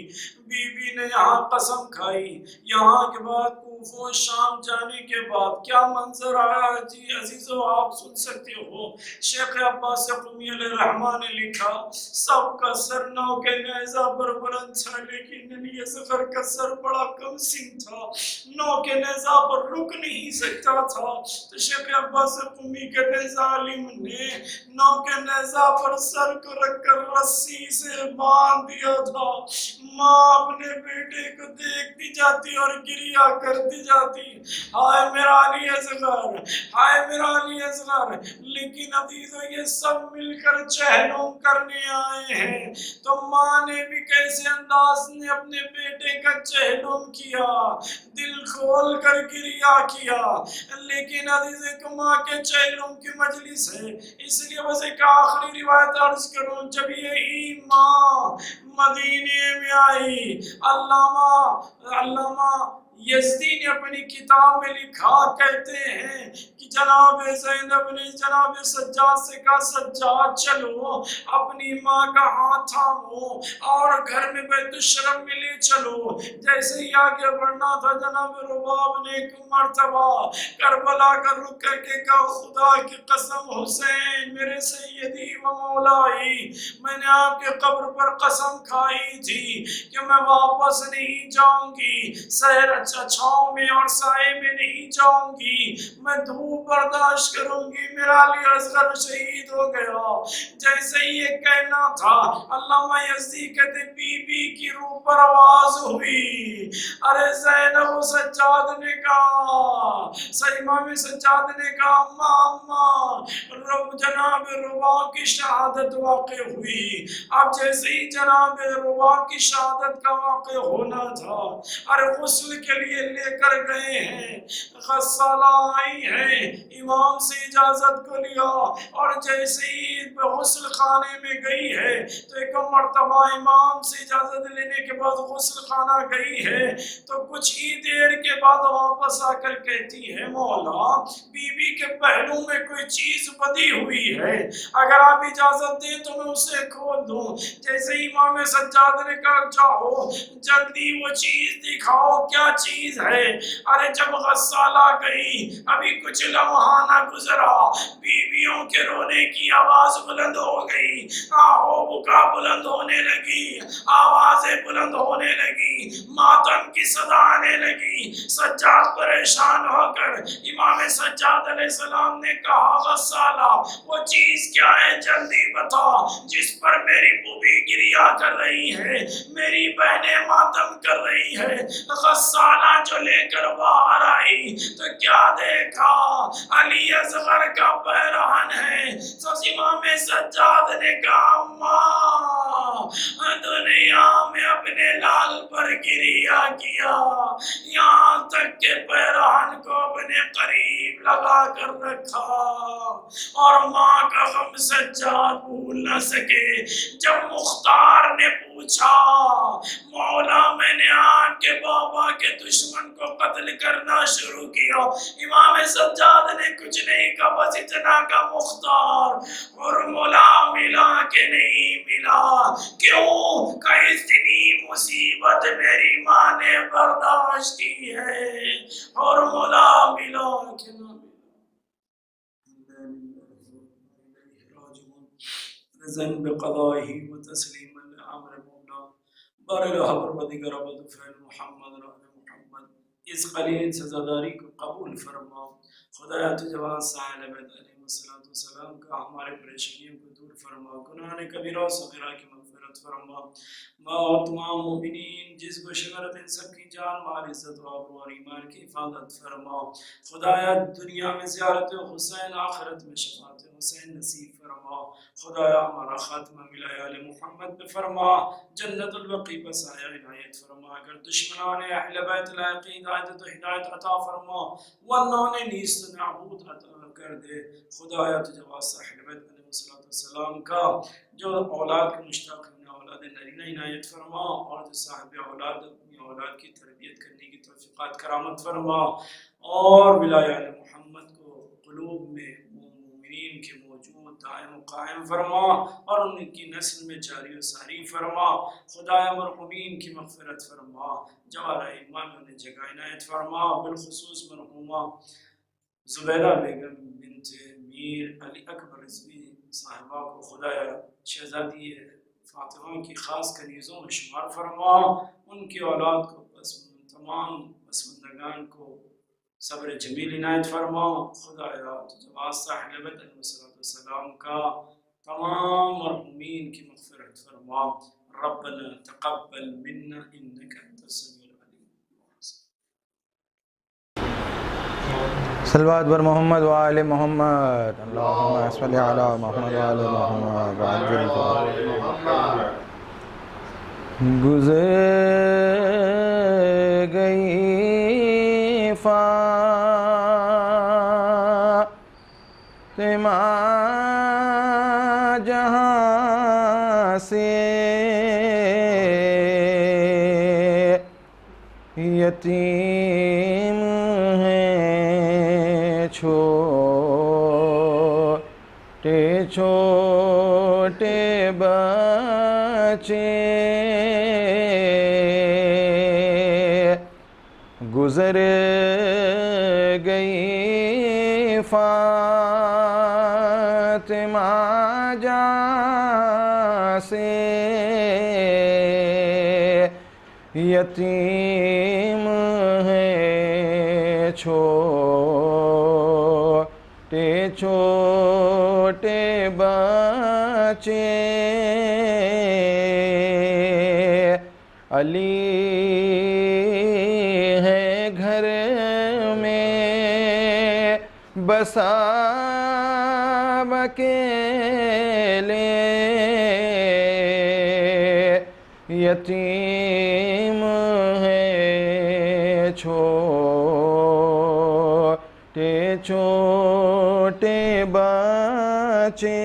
بی بی نے یہاں قسم کھائی۔ یہاں کے بعد کوفہ شام جانے کے بعد کیا منظر آیا جی عزیزو آپ سن سکتے ہو۔ شیخ عباس قمی علیہ الرحمہ نے لکھا سب کا سر نو کے نیزہ پر بلند تھا لیکن علی اصغر کا سر بڑا کم سن تھا، نو کے نیزہ پر رک نہیں سکتا تھا، تو شیخ عباس قمی کہتے ہیں ظالم نے نو کے نیزہ پر سر کو رکھ کر رسی سے باندھ دیا تھا۔ ماں اپنے بیٹے کو دیکھتی جاتی اور گریہ کرتی جاتی، ہائے میرا علی اصغر، ہائے میرا علی اصغر۔ لیکن عزیزو یہ سب مل کر چہلم کرنے آئے ہیں، تو ماں نے بھی کیسے انداز نے اپنے بیٹے کا چہلم کیا، دل کھول کر گریہ کیا۔ لیکن عزیز ایک ماں کے چہلم کی مجلس ہے، اس لیے بس ایک آخری روایت عرض کروں۔ جب یہی ماں مدینے میں آئی، علامہ یزدی نے اپنی کتاب میں لکھا، کہتے ہیں کہ جناب زینب نے جناب سجاد سے کہا سجاد چلو اپنی ماں کا ہاتھ تھامو اور گھر میں بیت الشرف میں لے چلو۔ جیسے ہی آگے بڑھنا تھا جناب رباب نے ایک مرتبہ کربلا کا رخ کر کے کہا خدا کی قسم حسین میرے سیدی و مولائی، میں نے آپ کے قبر پر قسم کھائی تھی کہ میں واپس نہیں جاؤں گی، سحر چھاؤں میں اور سائے میں نہیں جاؤں گی، میں دھوپ برداشت کروں گی۔ میرا علی اصغر شہید ہو گیا۔ جیسے ہی یہ کہنا تھا علامہ یزدی کہتے بی بی کی روح پر آواز ہوئی، ارے زینب و سجاد نے کہا، امام سجاد نے کہا ماما جناب رباب کی شہادت واقع ہوئی۔ اب جیسے ہی جناب رباب کی شہادت کا واقع ہونا تھا، ارے غسل کے لیے لے کر گئے ہیں، غسالہ آئی ہیں، امام سے اجازت کو لیا اور جیسے ہی غسل خانے میں گئی ہے تو ایک مرتبہ امام سے اجازت لینے کے بعد غسل خانہ گئی ہے تو کچھ ہی دیر کے بعد واپس آ کر کہتی ہے مولا بی بی کے پہلو میں کوئی چیز بدی ہوئی ہے، اگر آپ اجازت دیں تو میں اسے کھول دوں۔ جیسے امام سجاد نے کہا جاؤ جلدی وہ چیز دکھاؤ کیا چیز ہے۔ ارے جب غسالہ گئی ابھی کچھ لمحہ نہ گزرا بیویوں کے رونے کی آواز بلند ہو گئی، آہو بکا بلند ہونے لگی، آوازیں بلند ہونے لگی، ماتم کی صدا آنے لگی۔ سجاد پریشان ہو کر امام سجاد علیہ السلام نے کہا غسالہ وہ چیز کیا ہے جلدی بتا جس پر میری بوبی گریہ کر رہی ہے، میری بہنیں ماتم کر رہی ہے۔ غسالہ جو لے کر باہر آئی تو کیا دیکھا، علی اصغر کا پیرہن ہے۔ تو امام سجاد نے کہا ماں دنیا میں اپنے لال پر گریہ کیا، یہاں تک کہ پیرہن کو اپنے قریب لگا کر رکھا اور ماں کا غم سجاد بھول نہ سکے۔ جب مختار نے پوچھا مولا میں نے آپ کے بابا کے دشمن کو قتل کرنا شروع کیا، امام سجاد نے کچھ نہیں کہا بس اتنا کا مختار اور مولا ملا کہ نہیں ملا، کیوں کہ اتنی مصیبت میری ماں نے برداشت کی ہے اور مولا ملا کہ نہ ملا۔ رضن بقضائه وتسلیما لامر مولا بار الہ پروردگار عبد فعل محمد رحم محمد اس قلیل سزاداری کو قبول فرما۔ خدایا تجھے واسع اہل بیت علیہ السلام کا ہمارے پریشانیوں کو دور فرما، گناہ کبیرہ و صغیرہ کی مغفرت فرما۔ تمام مومنین جس کو شغلت ان سب کی جان مال عزت و آبرو اور ایمان کی حفاظت فرما۔ خدایا دنیا میں زیارت حسین، آخرت میں شفاعت حسین نصیب فرما۔ خدایا ہمارا خاتمہ ملائے آل محمد پہ فرما، جنت البقیع پر سایہ عنایت فرما۔ اگر دشمنان اہل بیت لائق ہدایت و ہدایت عطا فرما ورنہ نیست نابود عطا کر دے۔ خدایا تجھے واسطہ اہل بیت علیہ السلام کا جو اولاد کے مشتاق ہیں اولاد نرینہ عنایت فرما، اور جو صاحب اولاد اپنی اولاد کی تربیت کرنے کی توفیقات کرامت فرما، اور ولایہ آل محمد کو قلوب میں مومنین کے موجود دائم و قائم فرما اور ان کی نسل میں جاری و ساری فرما۔ خدایا مرحومین کی مغفرت فرما، جوارہ امام انہیں جگہ عنایت فرما، بالخصوص مرحومہ زبیدہ بیگم بنت میر علی اکبر رضوی صاحبہ کو خدایا شہزادی فاطمہ کی خاص کنیزوں میں شمار فرما، ان کی اولاد کو تمام پسماندگان کو صبر جمیل عنایت فرما۔ خدایا تجھے واسطہ اہل بیت علیہ السلام کا تمام مرحومین کی مغفرت فرما۔ ربنا تقبل منا انك انت السميع العليم۔ صلوات بر محمد و آل محمد، اللہم صل علی محمد و آل محمد وعجل فرجهم۔ گزر گئی فاطمہ جہاں سے، یتیم ہیں چھوٹے چھوٹے بچے، گزر گئی فاطمہ جہاں سے، یتیم ہیں چھوٹے چھوٹے بچے، علی ہے گھر میں بسا اکیلے، یتیم ہیں چھوٹے چھوٹے بچے،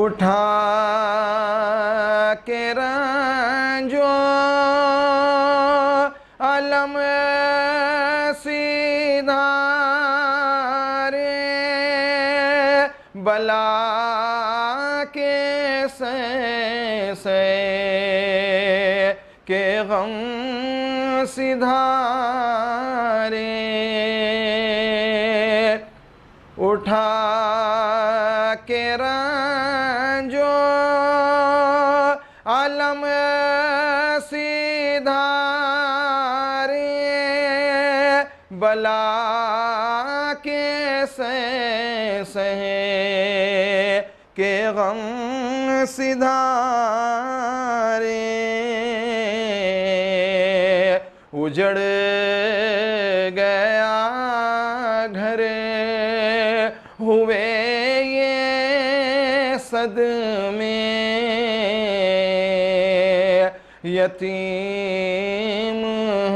اٹھا کے رنجو علم سیدھا رے، بلا کے سے کے غم سدھارے، اٹھا کے رنجو علم سدھارے، بلا کے سہے کے غم سدھارے، اجڑ گیا گھر ہوئے یہ صدمے، یتیم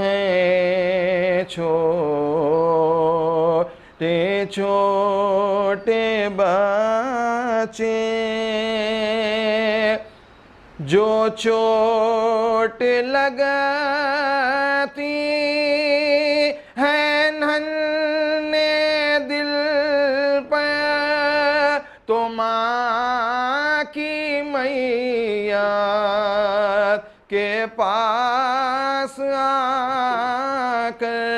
ہیں چھوٹے چھوٹے بچے، جو چوٹ لگتی ہے ننھے دل پر، تو ماں کی میت کے پاس آ کر،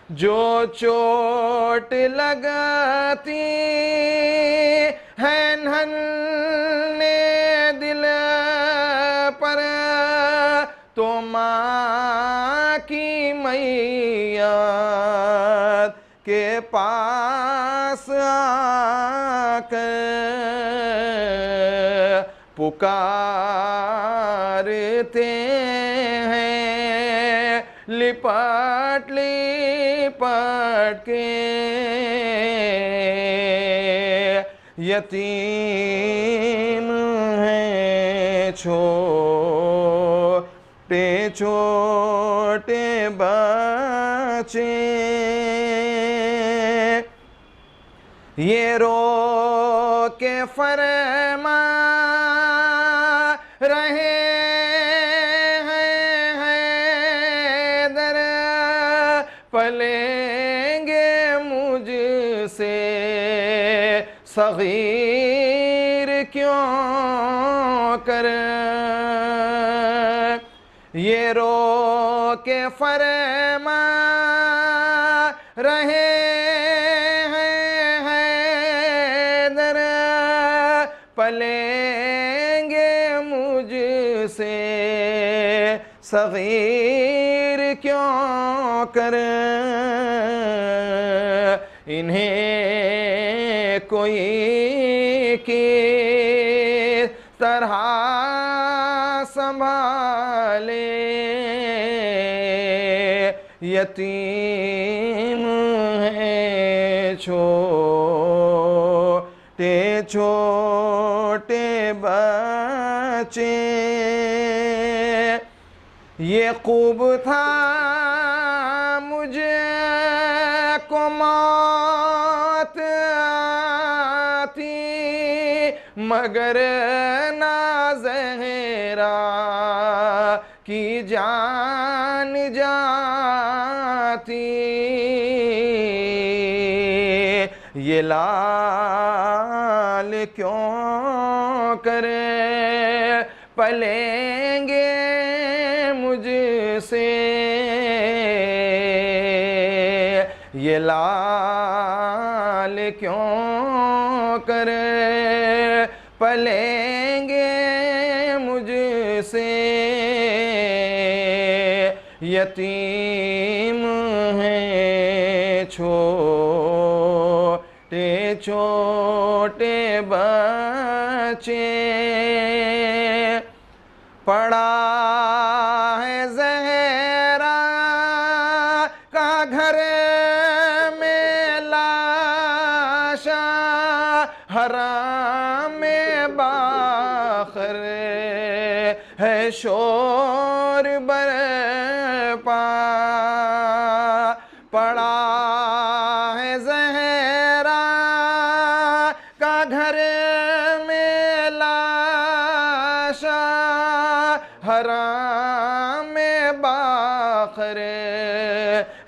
جو چوٹ لگتی ہے ننھے دل پر، تو ماں کی میت کے پاس آ کر پکارتے ہیں لپٹ لپٹ کے، یتیم ہیں چھوٹے چھوٹے بچے، یہ رو کے فرما رہے ہیں حیدر، پلیں گے مجھ سے صغیر کیوں کر، یہ رو کے فرما رہے ہیں سے صغیر کیوں کریں، انہیں کوئی کس طرح سنبھالے، یتیم ہیں چھوٹے چھوٹے بچے، یہ خوب تھا مجھے کو موت آتی، مگر نہ زہرا کی جان جاتی، یہ لال کیوں کرے پلیں گے مجھ سے، یہ لال کیوں کرے پلیں گے مجھ سے، یتیم ہیں چھوٹے چھوٹے بچے، پڑا ہے زہرا کا گھر میں لاشا، حرام میں باخر ہے شور برپا، پڑا ہے زہرا کا گھر میں لاشا، حرام میں باخر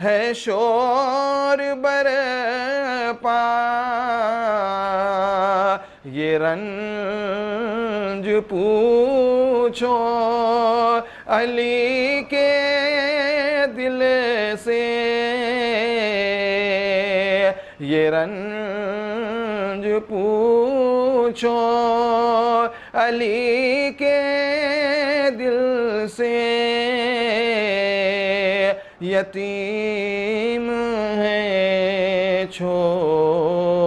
ہے شور برپا، یہ رنج پوچھو علی کے دل سے، یہ رنج پوچھو علی کے دل سے، یتیم ہیں چھوٹے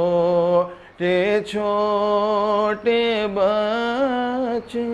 چھوٹے بچے۔